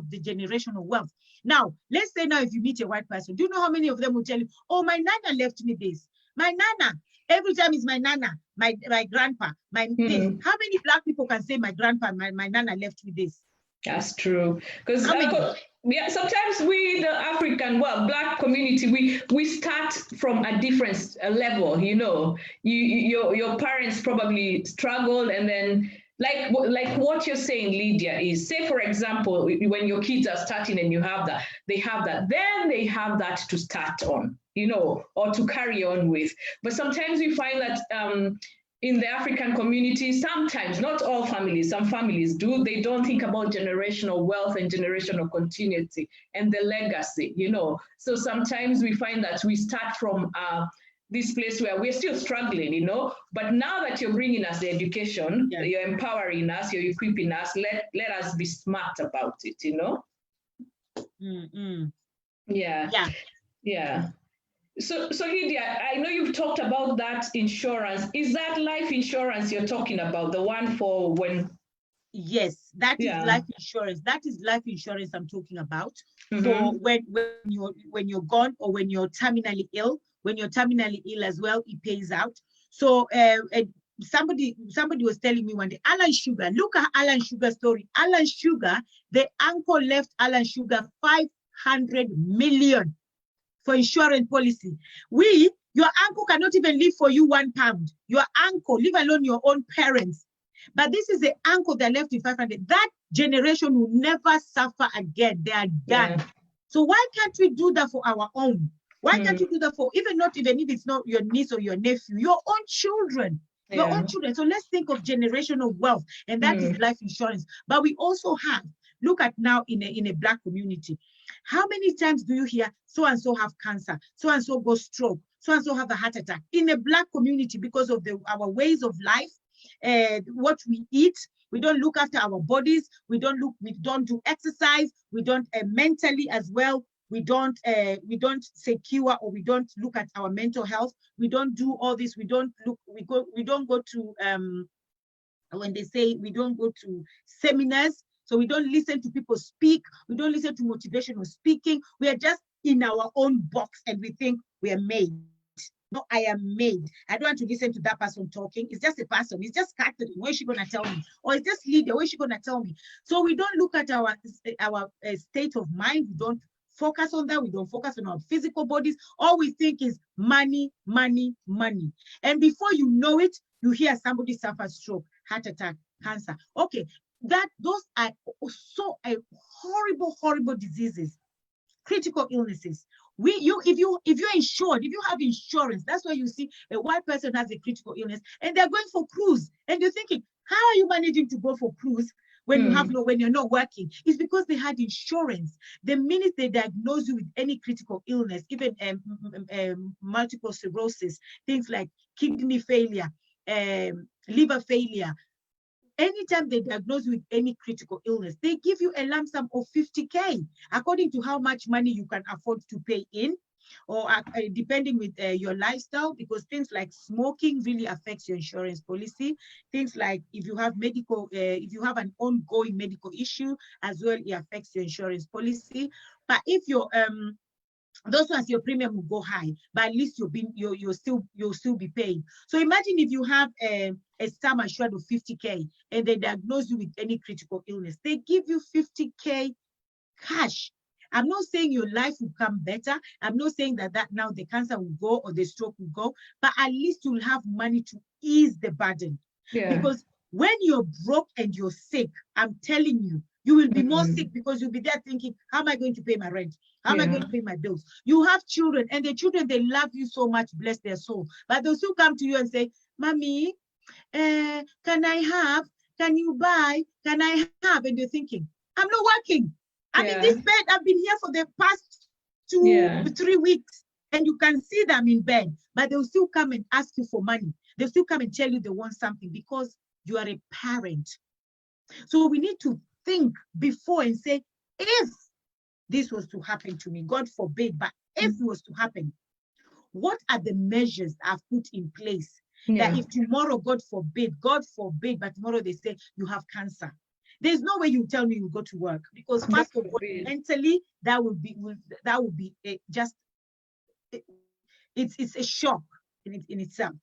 the generational wealth. Now, let's say now if you meet a white person, do you know how many of them will tell you, oh, my nana left me this, my nana, every time is my nana, my grandpa, my this. How many black people can say my grandpa, my nana left me this? That's true. Because sometimes we, the African, black community, we start from a different level. You know, your parents probably struggled, and then like what you're saying, Lydia, is, say for example, when your kids are starting and they have that to start on, you know, or to carry on with. But sometimes we find that in the African community, sometimes, not all families, some families do, they don't think about generational wealth and generational continuity and the legacy, you know. So sometimes we find that we start from this place where we're still struggling, you know, but now that you're bringing us the education, you're empowering us, you're equipping us, let us be smart about it, you know? Yeah. So Lydia, I know you've talked about that insurance. Is that life insurance you're talking about, the one for when? Yes, that is life insurance. That is life insurance I'm talking about. For when you're gone, or when you're terminally ill. When you're terminally ill as well, it pays out. So somebody was telling me one day, Alan Sugar, look at Alan Sugar's story. Alan Sugar, the uncle left Alan Sugar 500 million for insurance policy. Your uncle cannot even leave for you £1. Your uncle, leave alone your own parents. But this is the uncle that left you 500. That generation will never suffer again. They are done. So why can't we do that for our own? Why can't you do that for even if it's not your niece or your nephew, your own children? Your own children. So let's think of generational wealth, and that is life insurance. But we also have, look at now in a black community, how many times do you hear so and so have cancer, so and so go stroke, so and so have a heart attack in a black community because of our ways of life, what we eat. We don't look after our bodies. We don't do exercise. We don't mentally as well. We don't secure, or we don't look at our mental health. We don't do all this. We don't go to when they say we don't go to seminars. So we don't listen to people speak. We don't listen to motivational speaking. We are just in our own box, and we think we are made. No, I am made. I don't want to listen to that person talking. It's just a person. It's just Catherine. What is she going to tell me? Or it's just Lydia. What is she going to tell me? So we don't look at our state of mind. We don't focus on that. We don't focus on our physical bodies. All we think is money, money, money. And before you know it, you hear somebody suffer stroke, heart attack, cancer. Okay, those are so horrible, horrible diseases, critical illnesses. If you're insured, if you have insurance, that's why you see a white person has a critical illness and they're going for cruise, and you're thinking, how are you managing to go for cruise when when you're not working? It's because they had insurance. The minute they diagnose you with any critical illness, even multiple sclerosis, things like kidney failure, liver failure, anytime they diagnose you with any critical illness, they give you a lump sum of 50K, according to how much money you can afford to pay in, or depending with your lifestyle, because things like smoking really affects your insurance policy. Things like if you have if you have an ongoing medical issue as well, it affects your insurance policy. But if you're those ones, your premium will go high, but at least you'll still be paying. So imagine if you have a sum assured of 50K and they diagnose you with any critical illness, they give you 50K cash. I'm not saying your life will come better. I'm not saying that now the cancer will go or the stroke will go, but at least you'll have money to ease the burden. Yeah. Because when you're broke and you're sick, I'm telling you, you will be more sick, because you'll be there thinking, how am I going to pay my rent? How am I going to pay my bills? You have children, and the children, they love you so much, bless their soul. But they'll still come to you and say, Mommy, can I have? Can you buy? Can I have? And you're thinking, I'm not working. I'm in this bed. I've been here for the past 2 to 3 weeks. And you can see them in bed, but they'll still come and ask you for money. They'll still come and tell you they want something because you are a parent. So we need to think before and say, if this was to happen to me, God forbid, but if it was to happen, what are the measures I've put in place that if tomorrow, God forbid, but tomorrow they say you have cancer, there's no way you tell me you go to work, because first of all, mentally, that would be it's a shock in itself.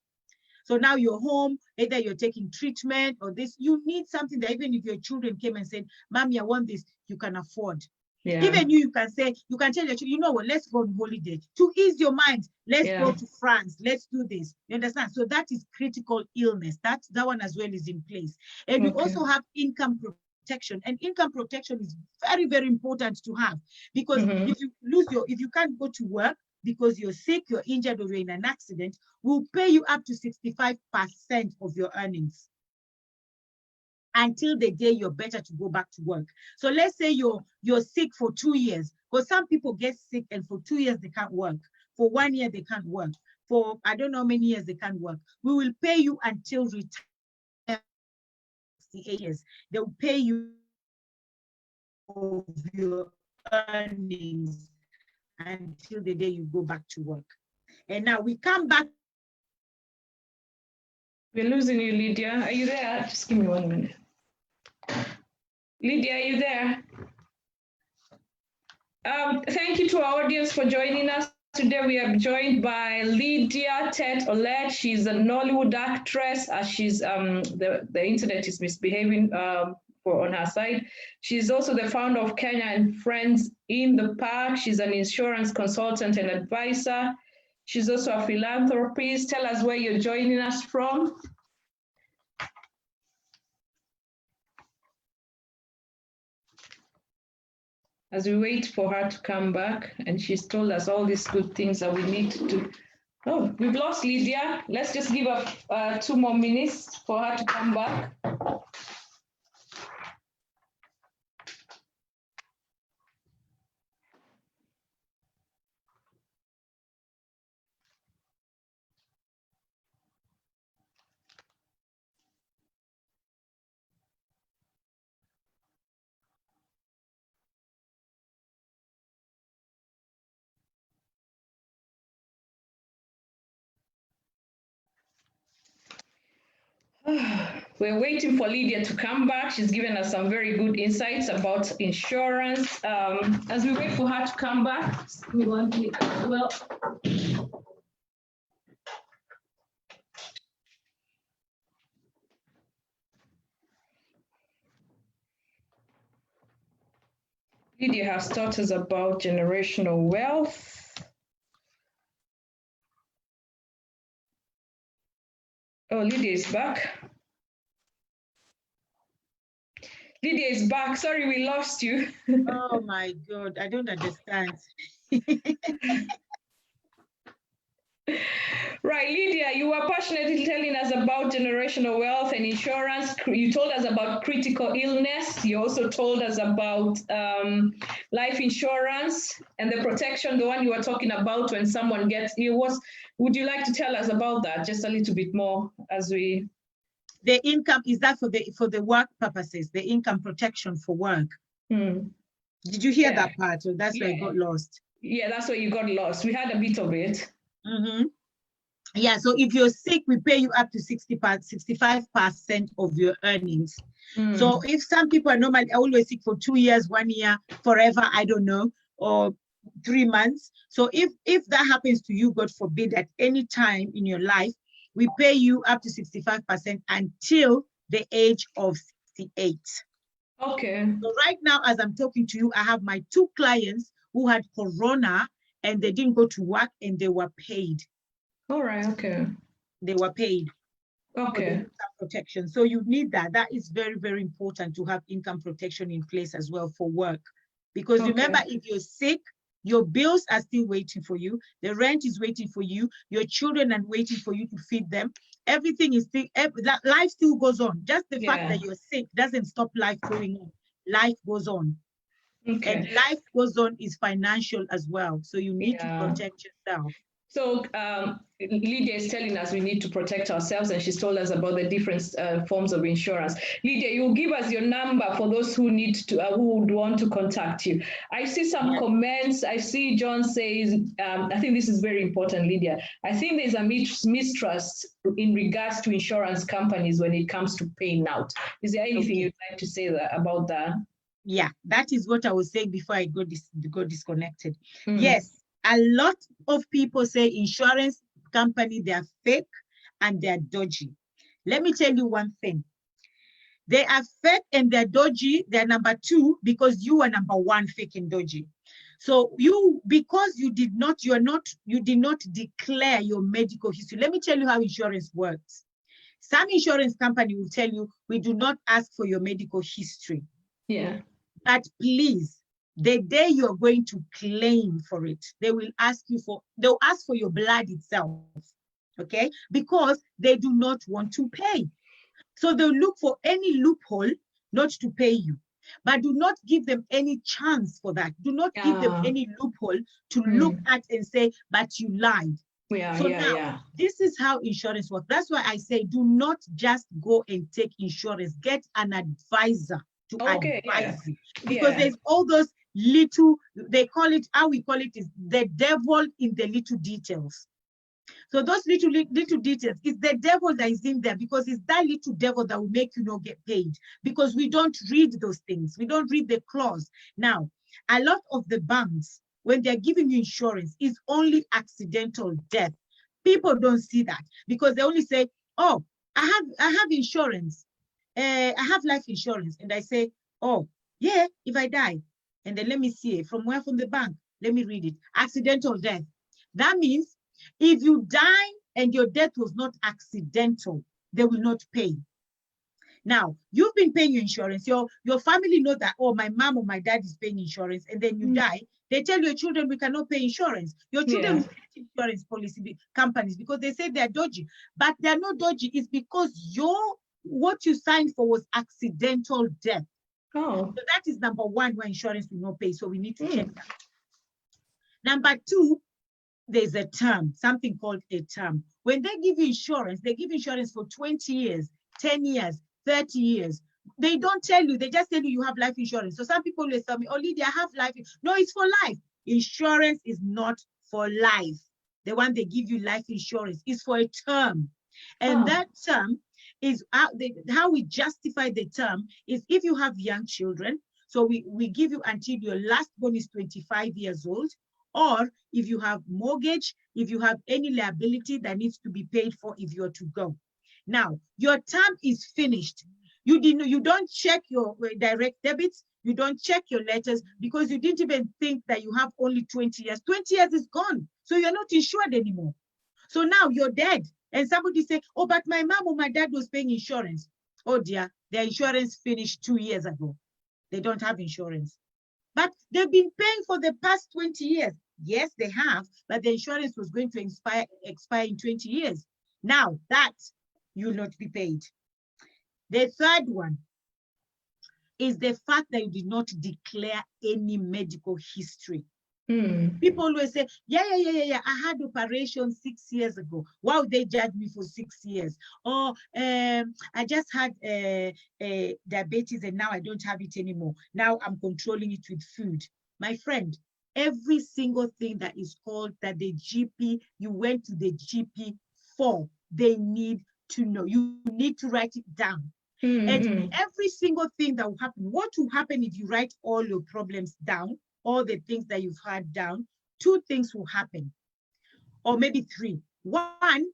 So now you're home, either you're taking treatment or this, you need something that even if your children came and said, Mommy, I want this, you can afford. Yeah. Even you can say, you can tell your children, you know what, let's go on holiday. To ease your mind, let's go to France, let's do this. You understand? So that is critical illness. That one as well is in place. And we also have income protection. And income protection is very, very important to have, because if you can't go to work because you're sick, you're injured, or you're in an accident, we'll pay you up to 65% of your earnings until the day you're better to go back to work. So let's say you're sick for 2 years, because some people get sick and for 2 years they can't work. For 1 year they can't work. For I don't know how many years they can't work. We will pay you until retirement, 68 years. They'll pay you of your earnings until the day you go back to work. And now we come back. We're losing you, Lydia. Are you there? Just give me 1 minute. Lydia, are you there? Thank you to our audience for joining us. Today we are joined by Lydia Tett Olet. She's a Nollywood actress. She's the internet is misbehaving on her side. She's also the founder of Kenya and Friends in the Park. She's an insurance consultant and advisor. She's also a philanthropist. Tell us where you're joining us from. As we wait for her to come back, and she's told us all these good things that we need to do. Oh, we've lost Lydia. Let's just give her 2 more minutes for her to come back. We're waiting for Lydia to come back. She's given us some very good insights about insurance. As we wait for her to come back, we want to well. Lydia has taught us about generational wealth. Oh, Lydia is back. Lydia is back. Sorry, we lost you. Oh my God, I don't understand. Right, Lydia, you were passionately telling us about generational wealth and insurance. You told us about critical illness. You also told us about life insurance and the protection, the one you were talking about when someone gets ill. Would you like to tell us about that just a little bit more as we... The income, is that for the work purposes, the income protection for work? Did you hear that part, or that's where I got lost? Yeah, that's where you got lost. We had a bit of it. Yeah, so if you're sick, we pay you up to 65% of your earnings. So if some people are normally always sick for 2 years, 1 year, forever, I don't know, or 3 months. So if that happens to you, God forbid, at any time in your life, we pay you up to 65% until the age of 68. Okay. So right now, as I'm talking to you, I have my 2 clients who had corona and they didn't go to work and they were paid. All right, okay. They were paid. Okay. Income protection. So you need that. That is very, very important to have income protection in place as well for work. Because remember, if you're sick, your bills are still waiting for you. The rent is waiting for you. Your children are waiting for you to feed them. Everything is still, life still goes on. Just the fact that you're sick doesn't stop life going on. Life goes on. Okay. And life goes on is financial as well. So you need to protect yourself. So Lydia is telling us we need to protect ourselves, and she's told us about the different forms of insurance. Lydia, you'll give us your number for those who need to, who would want to contact you. I see some comments. I see John says, I think this is very important, Lydia. I think there's a mistrust in regards to insurance companies when it comes to paying out. Is there anything you'd like to say about that? Yeah, that is what I was saying before I got disconnected. Yes. A lot of people say insurance company, they are fake and they're dodgy. Let me tell you one thing. They are fake and they're dodgy. They're number 2 because you are number 1 fake and dodgy. So because you did not declare your medical history. Let me tell you how insurance works. Some insurance company will tell you, we do not ask for your medical history. Yeah. But please, the day you're going to claim for it, they'll ask for your blood itself, okay? Because they do not want to pay. So they'll look for any loophole not to pay you. But do not give them any chance for that. Do not give them any loophole to look at and say, but you lied. This is how insurance works. That's why I say, do not just go and take insurance. Get an advisor to advise you. Because there's all those little, they call it, how we call it is the devil in the little details. So those little details, it's the devil that is in there, because it's that little devil that will make you not get paid, because we don't read those things. We don't read the clause. Now, a lot of the banks, when they're giving you insurance, is only accidental death. People don't see that because they only say, oh, I have insurance. I have life insurance. And I say, oh, yeah, if I die. And then let me see it. From where? From the bank. Let me read it. Accidental death. That means if you die and your death was not accidental, they will not pay. Now, you've been paying your insurance. Your family know that, oh, my mom or my dad is paying insurance, and then you die. They tell your children, we cannot pay insurance. Your children will get insurance policy companies because they say they're dodgy. But they're not dodgy. It's because what you signed for was accidental death. Oh. So that is number 1 where insurance will not pay. So we need to check that. Number 2, there's a term, something called a term. When they give you insurance, they give insurance for 20 years, 10 years, 30 years. They don't tell you, they just tell you have life insurance. So some people will tell me, oh, Lydia, I have life. No, it's for life. Insurance is not for life. The one they give you life insurance is for a term. And that term is, how we justify the term is if you have young children, so we give you until your last born is 25 years old, or if you have mortgage, if you have any liability that needs to be paid for if you're to go. Now, your term is finished. You don't check your direct debits. You don't check your letters because you didn't even think that you have only 20 years. 20 years is gone. So you're not insured anymore. So now you're dead. And somebody say, oh, but my mom or my dad was paying insurance. Oh dear, their insurance finished 2 years ago. They don't have insurance. But they've been paying for the past 20 years. Yes, they have, but the insurance was going to expire in 20 years. Now that you will not be paid. The third one is the fact that you did not declare any medical history. People always say, yeah, I had operation 6 years ago. Wow, they judged me for 6 years. Or I just had diabetes and now I don't have it anymore. Now I'm controlling it with food. My friend, every single thing that is called that the GP, you went to the GP for, they need to know. You need to write it down. And every single thing that will happen, what will happen if you write all your problems down, all the things that you've had down, 2 things will happen, or maybe 3. One,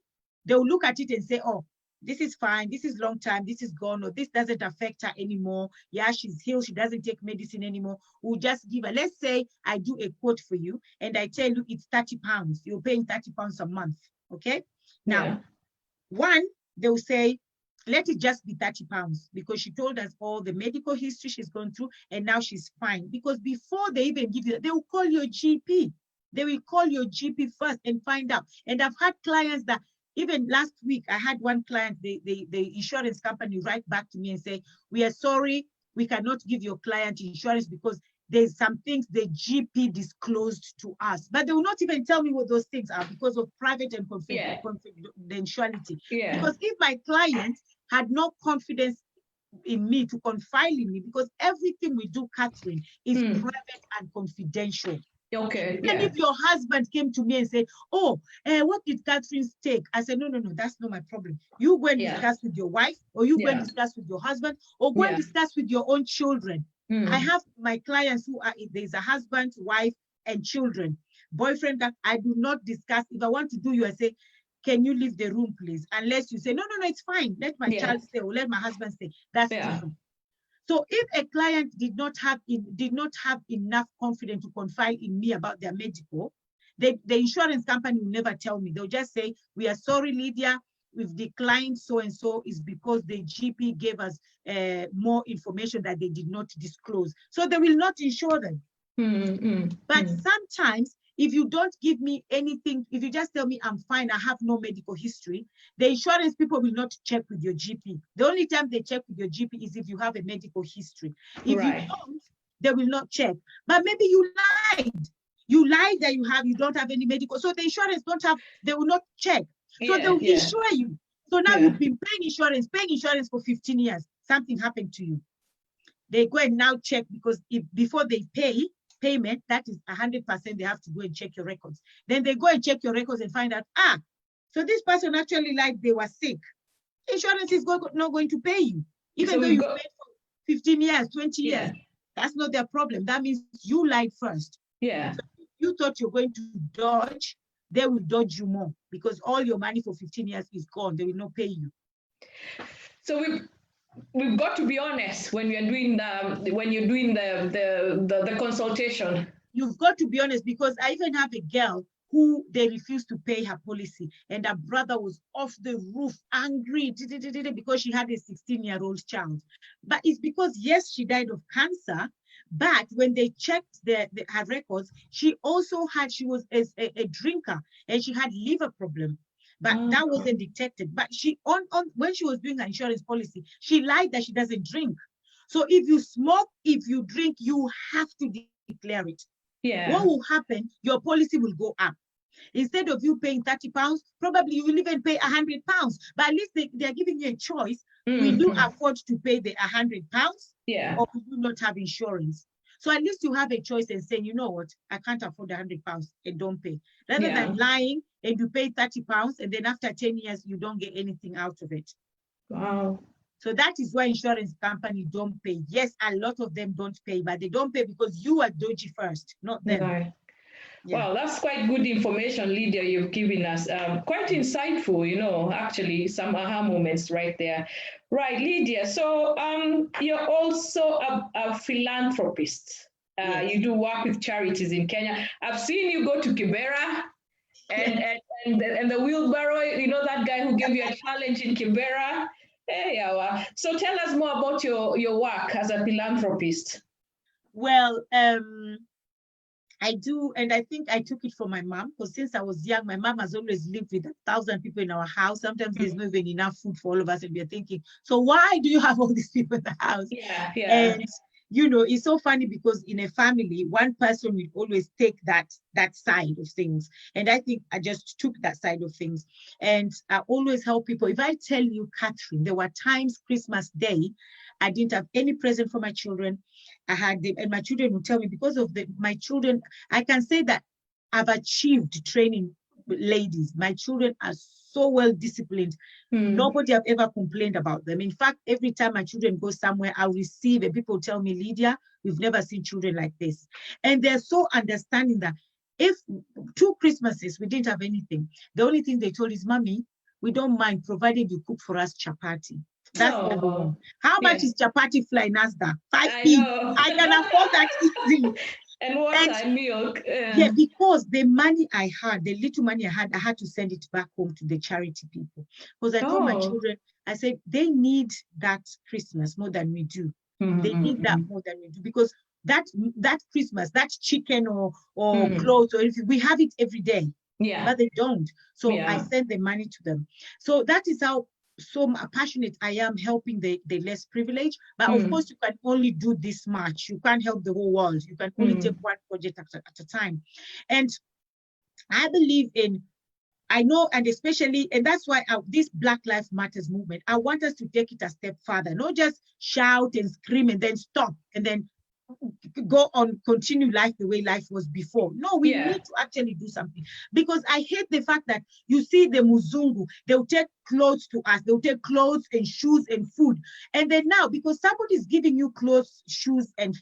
they'll look at it and say, oh, this is fine, this is long time, this is gone, or this doesn't affect her anymore. Yeah, she's healed, she doesn't take medicine anymore. We'll just give her, let's say I do a quote for you and I tell you it's 30 pounds. You're paying 30 pounds a month, okay? Now, one, they'll say, let it just be 30 pounds because she told us all the medical history she's gone through and now she's fine. Because before they even give you, they will call your GP. They will call your GP first and find out. And I've had clients that even last week, I had one client, the insurance company write back to me and say, we are sorry, we cannot give your client insurance because there's some things the GP disclosed to us, but they will not even tell me what those things are because of private and confidentiality. Because if my client had no confidence in me to confide in me, because everything we do, Catherine, is private and confidential. Okay. And if your husband came to me and said, oh, what did Catherine take? I said, no, that's not my problem. You go and discuss with your wife, or you go and discuss with your husband, or go and discuss with your own children. I have my clients who are, there's a husband, wife, and children. Boyfriend, that I do not discuss. If I want to do you, I say, can you leave the room, please? Unless you say, no, it's fine. Let my child stay or let my husband stay. That's different. So if a client did not have enough confidence to confide in me about their medical, the insurance company will never tell me. They'll just say, we are sorry, Lydia, we've declined so-and-so is because the GP gave us more information that they did not disclose. So they will not insure them. But sometimes, if you don't give me anything, if you just tell me I'm fine, I have no medical history, the insurance people will not check with your GP. The only time they check with your GP is if you have a medical history. If you don't, they will not check. But maybe you lied. You lied that you don't have any medical. So the insurance they will not check. So they will insure you. So now you've been paying insurance for 15 years. Something happened to you. They go and now check because before they payment, that is 100%, they have to go and check your records. Then they go and check your records and find out, so this person actually lied they were sick. Insurance is not going to pay you. Even though you paid for 15 years, 20 years. That's not their problem. That means you lied first. So if you thought you're going to dodge, they will dodge you more because all your money for 15 years is gone. They will not pay you. So we've got to be honest when you're doing the consultation. You've got to be honest, because I even have a girl who they refused to pay her policy, and her brother was off the roof, angry because she had a 16-year-old child. But it's because, yes, she died of cancer, but when they checked her records, she was a drinker and she had liver problem. But that wasn't detected. But she when she was doing her insurance policy, she lied that she doesn't drink. So if you smoke, if you drink, you have to declare it. What will happen? Your policy will go up. Instead of you paying 30 pounds, probably you will even pay 100 pounds. But at least they're giving you a choice. Will you afford to pay the 100 pounds? Or will you not have insurance? So at least you have a choice and saying, you know what, I can't afford 100 pounds and don't pay. Rather than lying and you pay 30 pounds and then after 10 years, you don't get anything out of it. Wow. So that is why insurance companies don't pay. Yes, a lot of them don't pay, but they don't pay because you are dodgy first, not them. Right. Wow, that's quite good information, Lydia, you've given us. Quite insightful, actually, some aha moments right there. Right, Lydia. So you're also a philanthropist. Yes. You do work with charities in Kenya. I've seen you go to Kibera and, Yes. and the wheelbarrow, that guy who gave you a challenge in Kibera. Hey, yeah. So tell us more about your work as a philanthropist. Well, I do, and I think I took it from my mom, because since I was young, my mom has always lived with 1,000 people in our house. Sometimes there's not even enough food for all of us, and we're thinking, so why do you have all these people in the house? Yeah, yeah. And it's so funny because in a family, one person will always take that side of things. And I think I just took that side of things. And I always help people. If I tell you, Catherine, there were times Christmas Day, I didn't have any present for my children. I had them, and my children would tell me, because of my children, I can say that I've achieved training ladies. My children are so well disciplined. Nobody have ever complained about them. In fact, every time my children go somewhere, I'll receive and people tell me, Lydia, we've never seen children like this. And they're so understanding that if 2 Christmases we didn't have anything, the only thing they told is, Mommy, we don't mind provided you cook for us chapati. That's all we want. How much is chapati fly Nasdaq? 5p. I can afford that easily. And water and milk. Yeah, because the money I had, the little money I had to send it back home to the charity people. Because I told my children, I said, they need that Christmas more than we do. They need that more than we do, because that Christmas, that chicken or clothes or anything, we have it every day. Yeah. But they don't. So I send the money to them. So that is how passionate I am helping the less privileged. But of course, you can only do this much. You can't help the whole world. You can only take one project at a time. And I believe I know, and especially, and that's why this Black Lives Matters movement, I want us to take it a step further, not just shout and scream and then stop and then go on, continue life the way life was before. No, we need to actually do something, because I hate the fact that you see the Muzungu, they'll take clothes to us, they'll take clothes and shoes and food. And then now, because somebody's giving you clothes, shoes, and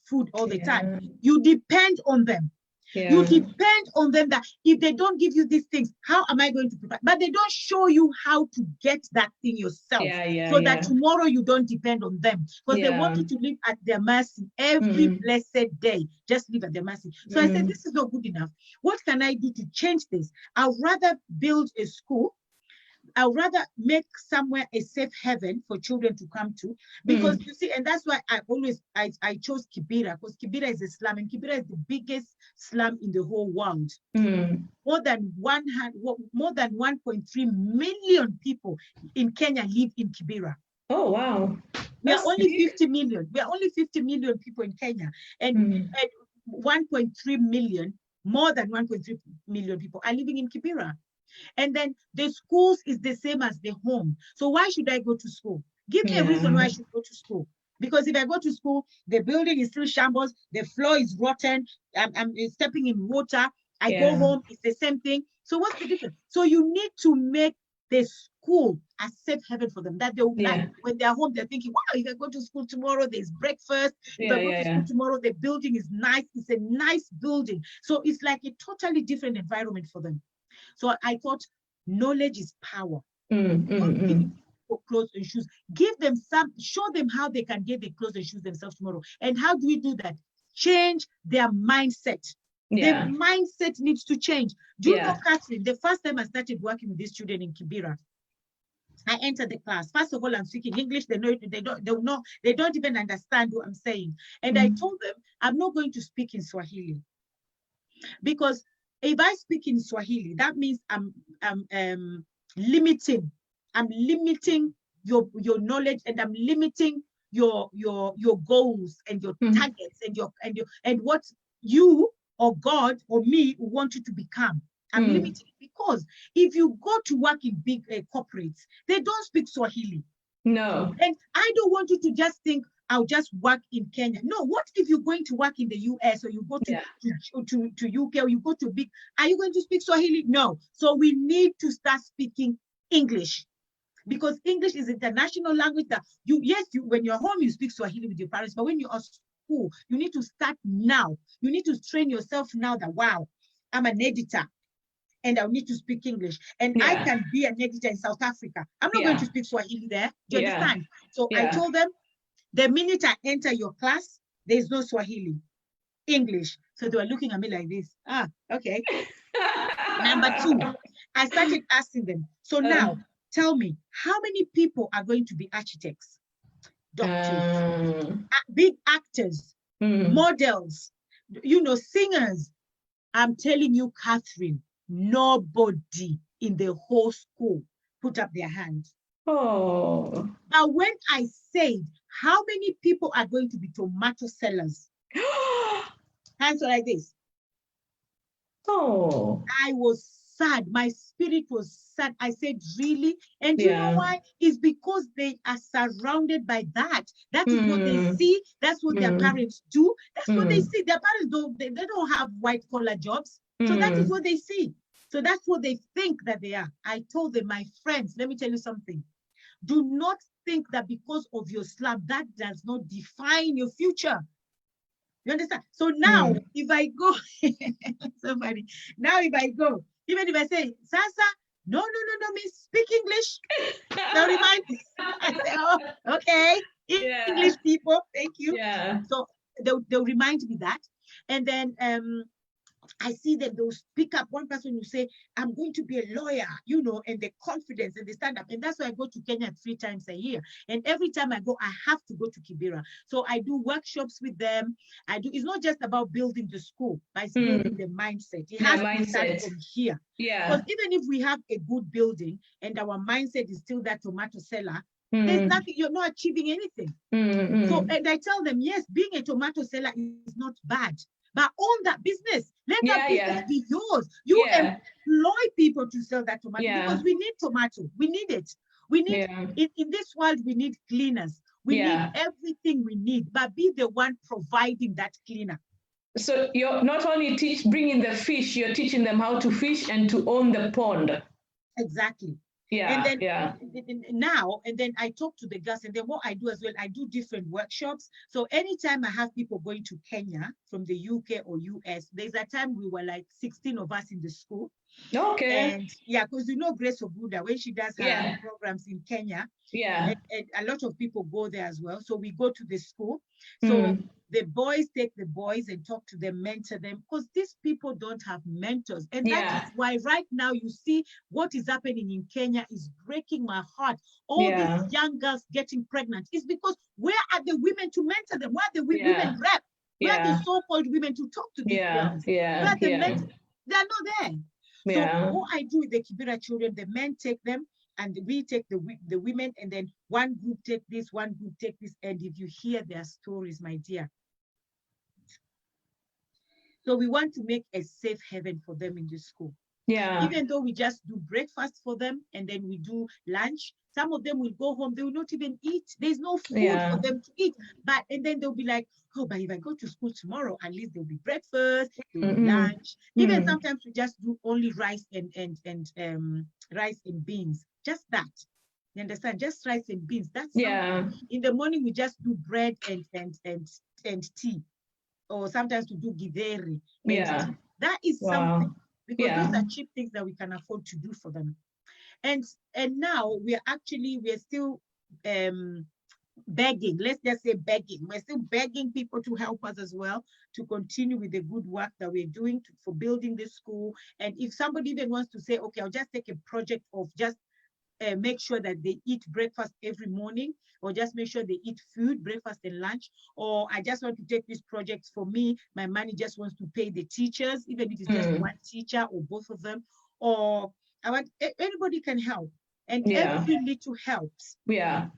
food all the time, you depend on them. You depend on them, that if they don't give you these things, how am I going to provide? But they don't show you how to get that thing yourself, that tomorrow you don't depend on them, because they want you to live at their mercy every blessed day. Just live at their mercy. So I said, this is not good enough. What can I do to change this? I'd rather build a school. I'd rather make somewhere a safe haven for children to come to, because you see, and that's why I chose Kibera, because Kibera is a slum, and Kibera is the biggest slum in the whole world. More than 1.3 million people in Kenya live in Kibera. Oh wow! We are only 50 million. We are only 50 million people in Kenya, and 1.3 million, more than 1.3 million people are living in Kibera. And then the schools is the same as the home. So why should I go to school? Give me a reason why I should go to school. Because if I go to school, the building is still shambles, the floor is rotten, I'm stepping in water, I go home, it's the same thing. So what's the difference? So you need to make the school a safe haven for them, that they will like, when they're home, they're thinking, wow, if I go to school tomorrow, there's breakfast. If I go to school tomorrow, the building is nice. It's a nice building. So it's like a totally different environment for them. So I thought knowledge is power. For clothes and shoes. Give them show them how they can get the clothes and shoes themselves tomorrow. And how do we do that? Change their mindset. Their mindset needs to change. Do you know, Catherine, the first time I started working with these children in Kibera, I entered the class. First of all, I'm speaking English. They don't even understand what I'm saying. And I told them, I'm not going to speak in Swahili, because if I speak in Swahili, that means I'm limiting your knowledge, and I'm limiting your goals and your targets and what you or God or me want you to become. I'm limiting, because if you go to work in big corporates, they don't speak Swahili. No. And I don't want you to just think, I'll just work in Kenya. No, what if you're going to work in the US, or you go to UK, or you go to big, are you going to speak Swahili? No. So we need to start speaking English, because English is international language that when you're home, you speak Swahili with your parents, but when you're at school, you need to start now. You need to train yourself now that, wow, I'm an editor and I need to speak English. And I can be an editor in South Africa. I'm not going to speak Swahili there. Do you understand? So I told them, the minute I enter your class, there's no Swahili, English. So they were looking at me like this. Ah, okay. Number 2, I started asking them, so now tell me, how many people are going to be architects, doctors, big actors, models, you know, singers? I'm telling you, Catherine, nobody in the whole school put up their hands. Oh. But when I said, how many people are going to be tomato sellers? Hands were like this. Oh. I was sad. My spirit was sad. I said, really? And you know why? It's because they are surrounded by that. That is what they see. That's what their parents do. That's what they see. Their parents they don't have white collar jobs. So that is what they see. So that's what they think that they are. I told them, my friends, let me tell you something. Do not think that because of your slum, that does not define your future. You understand? So now, if I go, so funny. Now, if I go, even if I say, Sasa, no, miss, speak English. They'll remind me. I say, oh, okay. English people, thank you. Yeah. So they'll remind me that. And then I see that they'll speak up. One person will say, I'm going to be a lawyer, you know, and the confidence and they stand up. And that's why I go to Kenya 3 times a year. And every time I go, I have to go to Kibera. So I do workshops with them. It's not just about building the school, but it's building the mindset. It has to start from here. Yeah. Because even if we have a good building and our mindset is still that tomato seller, there's nothing, you're not achieving anything. So, and I tell them, yes, being a tomato seller is not bad. But own that business. Let that business be yours. You employ people to sell that tomato because we need tomato. We need it. We need in this world. We need cleaners. We need everything we need. But be the one providing that cleaner. So you're not only bringing the fish, you're teaching them how to fish and to own the pond. Exactly. Yeah. And then now, and then I talk to the girls, and then what I do as well, I do different workshops. So anytime I have people going to Kenya from the UK or US, there's a time we were like 16 of us in the school. Okay. And because you know Grace Oguda, when she does her programs in Kenya, and a lot of people go there as well. So we go to the school. So the boys take the boys and talk to them, mentor them, because these people don't have mentors. And that is why right now you see what is happening in Kenya is breaking my heart. All these young girls getting pregnant is because where are the women to mentor them? Where are the women rep? Where are the so-called women to talk to these girls? Where are the men? They're not there. So what I do with the Kibera children, the men take them and we take the women, and then one group take this, one group take this. And if you hear their stories, my dear. So we want to make a safe haven for them in the school. Yeah. Even though we just do breakfast for them and then we do lunch, some of them will go home, they will not even eat. There's no food for them to eat. And then they'll be like, oh, but if I go to school tomorrow, at least there'll be breakfast, there'll be lunch. Even sometimes we just do only rice and rice and beans. Just that. You understand? Just rice and beans. That's in the morning we just do bread and tea. Or sometimes we do githeri. That is something, because those are cheap things that we can afford to do for them. And now we're still begging, let's just say begging. We're still begging people to help us as well to continue with the good work that we're doing for building this school. And if somebody even wants to say, okay, I'll just take a project of just make sure that they eat breakfast every morning, or just make sure they eat food, breakfast and lunch, or I just want to take this project for me, my money just wants to pay the teachers, even if it's just one teacher or both of them, or I want, anybody can help, and every little helps. And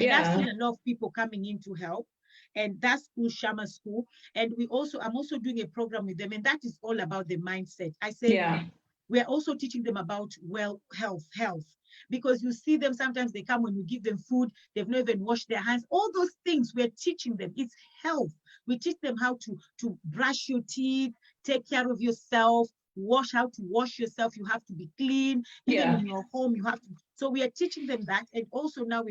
I've seen a lot of people coming in to help, and that's school, Shama School, and I'm also doing a program with them, and that is all about the mindset. I say we're also teaching them about health. Because you see them, sometimes they come when you give them food, they've not even washed their hands. All those things we're teaching them. It's health. We teach them how to brush your teeth, take care of yourself, how to wash yourself. You have to be clean. Even in your home, you have to. So we are teaching them that. And also now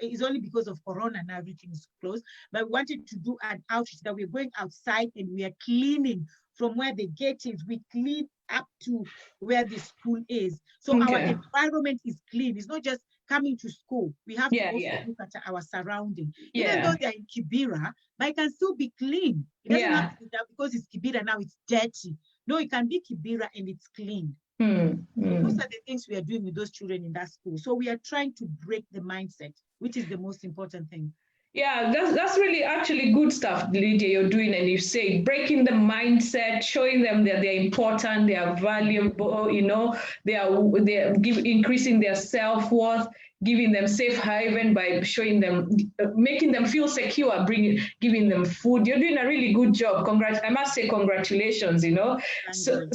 it's only because of Corona now everything is closed. But we wanted to do an outreach that we're going outside and we are cleaning from where the gate is. We clean up to where the school is. So our environment is clean. It's not just coming to school. We have to also look at our surrounding. Even though they're in Kibera, but it can still be clean. It doesn't have to be that because it's Kibera now it's dirty. No, it can be Kibera and it's clean. Those are the things we are doing with those children in that school. So we are trying to break the mindset, which is the most important thing. Yeah, that's really actually good stuff, Lydia, you're doing. And you say breaking the mindset, showing them that they're important, they are valuable, you know, they're increasing their self-worth, giving them safe haven by showing them, making them feel secure, giving them food. You're doing a really good job. I must say congratulations, you know. So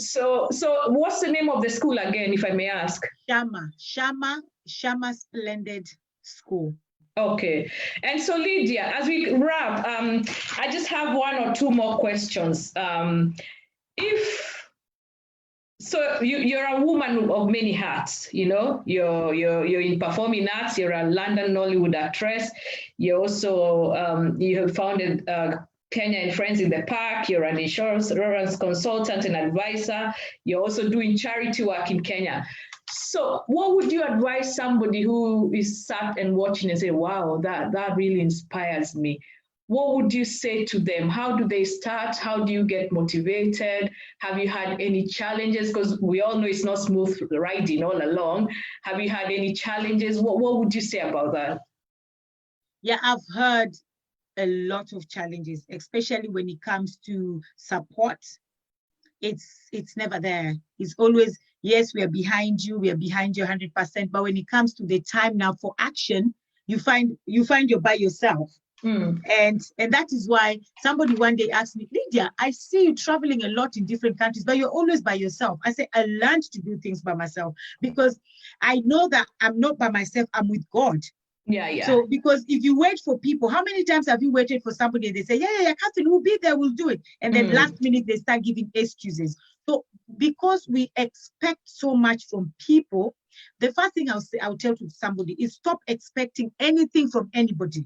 what's the name of the school again, if I may ask? Shama Splendid School. Okay. And so, Lydia, as we wrap, I just have one or two more questions. You're a woman of many hats, you know, you're in performing arts, you're a London Nollywood actress, you also, you have founded Kenya and Friends in the Park, you're an insurance consultant and advisor, you're also doing charity work in Kenya. So what would you advise somebody who is sat and watching and say, wow, that really inspires me? What would you say to them? How do they start? How do you get motivated? Have you had any challenges? Because we all know it's not smooth riding all along. Have you had any challenges? What would you say about that? Yeah, I've heard a lot of challenges, especially when it comes to support. It's never there. It's always, yes, we are behind you 100%. But when it comes to the time now for action, you find you're by yourself. And that is why somebody one day asked me, Lydia, I see you traveling a lot in different countries, but you're always by yourself. I say, I learned to do things by myself because I know that I'm not by myself, I'm with God. Yeah. So, because if you wait for people, how many times have you waited for somebody and they say, yeah, Captain, we'll be there, we'll do it. And then last minute, they start giving excuses. So because we expect so much from people, the first thing I'll tell to somebody is stop expecting anything from anybody.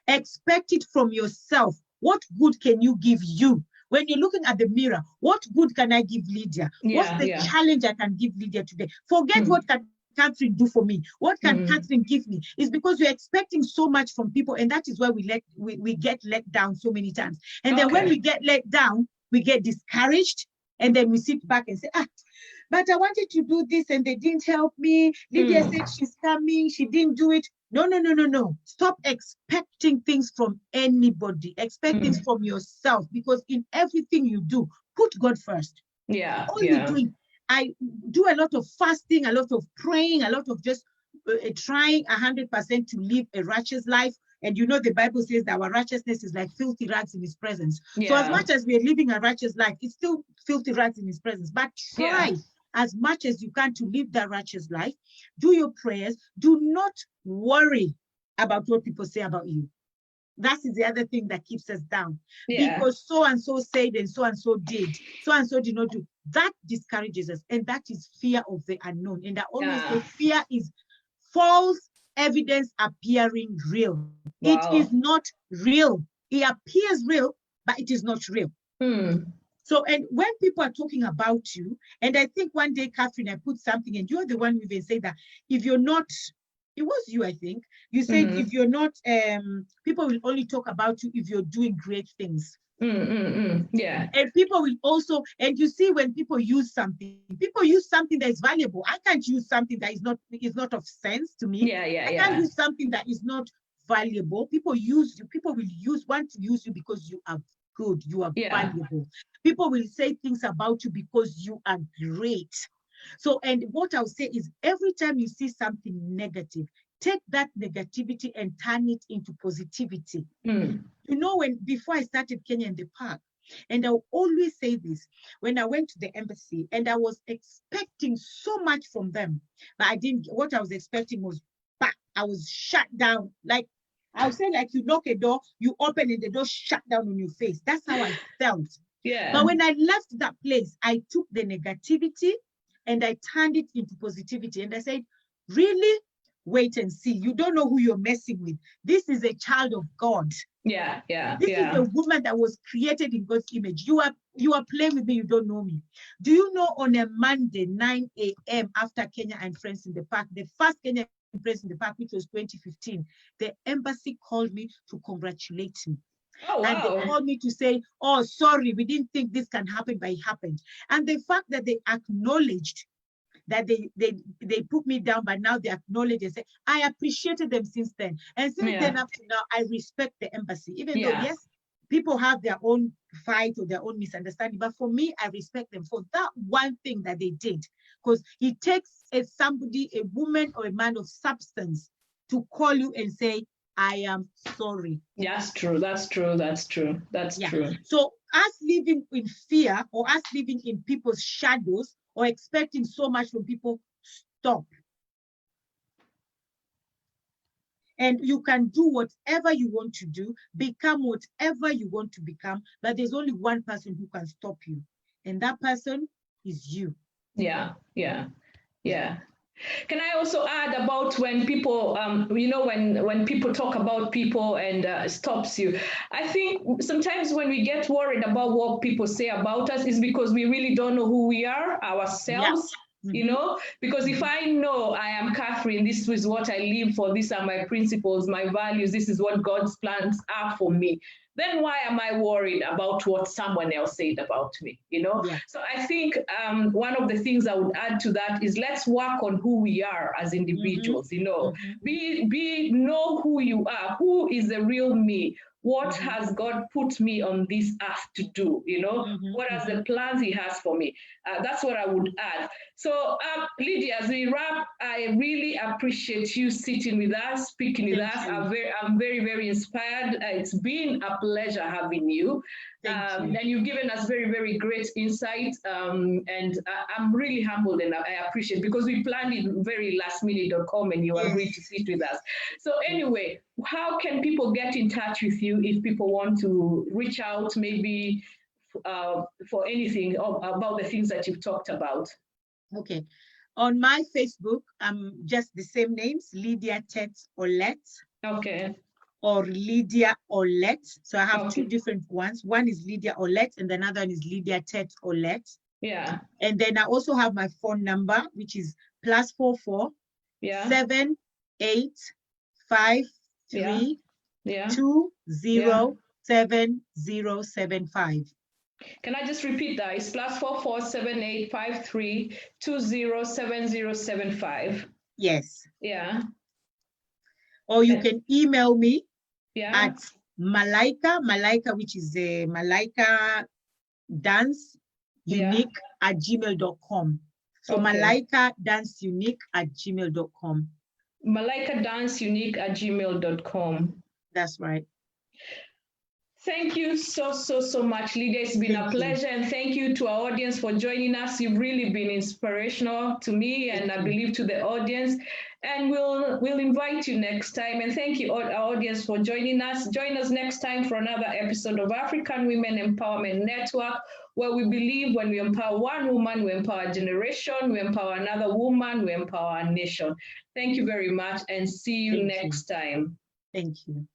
Expect it from yourself. What good can you give you? When you're looking at the mirror, what good can I give Lydia? What's the challenge I can give Lydia today? Forget what can Catherine do for me? What can Catherine give me? It's because we're expecting so much from people, and that is why we get let down so many times. And then when we get let down, we get discouraged, and then we sit back and say, but I wanted to do this and they didn't help me. Lydia said she's coming, she didn't do it. No. Stop expecting things from anybody. Expect things from yourself, because in everything you do, put God first. All you're doing, I do a lot of fasting, a lot of praying, a lot of just trying 100% to live a righteous life. And you know, the Bible says that our righteousness is like filthy rags in his presence. So as much as we're living a righteous life, it's still filthy rags in his presence. But try as much as you can to live that righteous life. Do your prayers. Do not worry about what people say about you. That is the other thing that keeps us down. Because so-and-so said and so-and-so did. So-and-so did not do. That discourages us. And that is fear of the unknown. And I always say fear is false evidence appearing real. It is not real. It appears real, but it is not real. So, and when people are talking about you, and I think one day, Catherine, I put something, and you're the one who even said that if you're not, it was you, I think, you said if you're not, people will only talk about you if you're doing great things. Yeah. And people will also, and you see when people use something that is valuable. I can't use something that is not of sense to me. I can't use something that is not valuable. People use you. People will want to use you because you are good. You are valuable. People will say things about you because you are great. So, and what I'll say is every time you see something negative, take that negativity and turn it into positivity. You know, before I started Kenya in the Park, and I'll always say this, when I went to the embassy and I was expecting so much from them, but what I was expecting was, I was shut down. Like, I would say, like you knock a door, you open and the door shut down on your face. That's how I felt. Yeah. But when I left that place, I took the negativity and I turned it into positivity. And I said, really? Wait and see. You don't know who you're messing with. This is a child of God. Yeah, yeah, This is a woman that was created in God's image. You are playing with me. You don't know me. Do you know on a Monday, 9 a.m. after Kenya and Friends in the Park, the first Kenya and Friends in the Park, which was 2015, the embassy called me to congratulate me. Oh, wow. And they called me to say, oh, sorry, we didn't think this can happen, but it happened. And the fact that they acknowledged that they put me down, but now they acknowledge and say, I appreciated them since then. And since then up to now, I respect the embassy, even though, yes, people have their own fight or their own misunderstanding. But for me, I respect them for that one thing that they did. Because it takes somebody, a woman or a man of substance to call you and say, I am sorry. That's true. That's true. That's true. That's true. So us living in fear or us living in people's shadows or expecting so much from people, stop. And you can do whatever you want to do, become whatever you want to become, but there's only one person who can stop you. And that person is you. Yeah. Can I also add about when people, when people talk about people and stops you, I think sometimes when we get worried about what people say about us is because we really don't know who we are ourselves. Because if I know I am Catherine, this is what I live for, these are my principles, my values, this is what God's plans are for me, then why am I worried about what someone else said about me, So I think one of the things I would add to that is let's work on who we are as individuals, know who you are, who is the real me. What has God put me on this earth to do? What are the plans He has for me? That's what I would add. So, Lydia, as we wrap, I really appreciate you sitting with us, speaking with us. I'm very, very inspired. It's been a pleasure having you. And you've given us very, very great insight. And I'm really humbled and I appreciate it because we planned it very lastminute.com and you agreed to sit with us. So anyway, how can people get in touch with you if people want to reach out maybe for anything about the things that you've talked about? Okay. On my Facebook, just the same names, Lydia Tett Olet. Okay. Or Lydia Olet. So I have two different ones. One is Lydia Olet and another one is Lydia Tett Olet. Yeah. And then I also have my phone number, which is +44 7853 207075. Can I just repeat that? It's +44 7853 207075. Yes. Yeah. Or you can email me at Malaika, which is a Malaika Dance Unique at gmail.com. So Malaika Dance Unique at gmail.com. Malaika Dance Unique at gmail.com. That's right. Thank you so much, Lydia. It's been a pleasure. And thank you to our audience for joining us. You've really been inspirational to me and I believe to the audience. And we'll invite you next time. And thank you, our audience, for joining us. Join us next time for another episode of African Women Empowerment Network, where we believe when we empower one woman, we empower a generation, we empower another woman, we empower a nation. Thank you very much and see you next time. Thank you.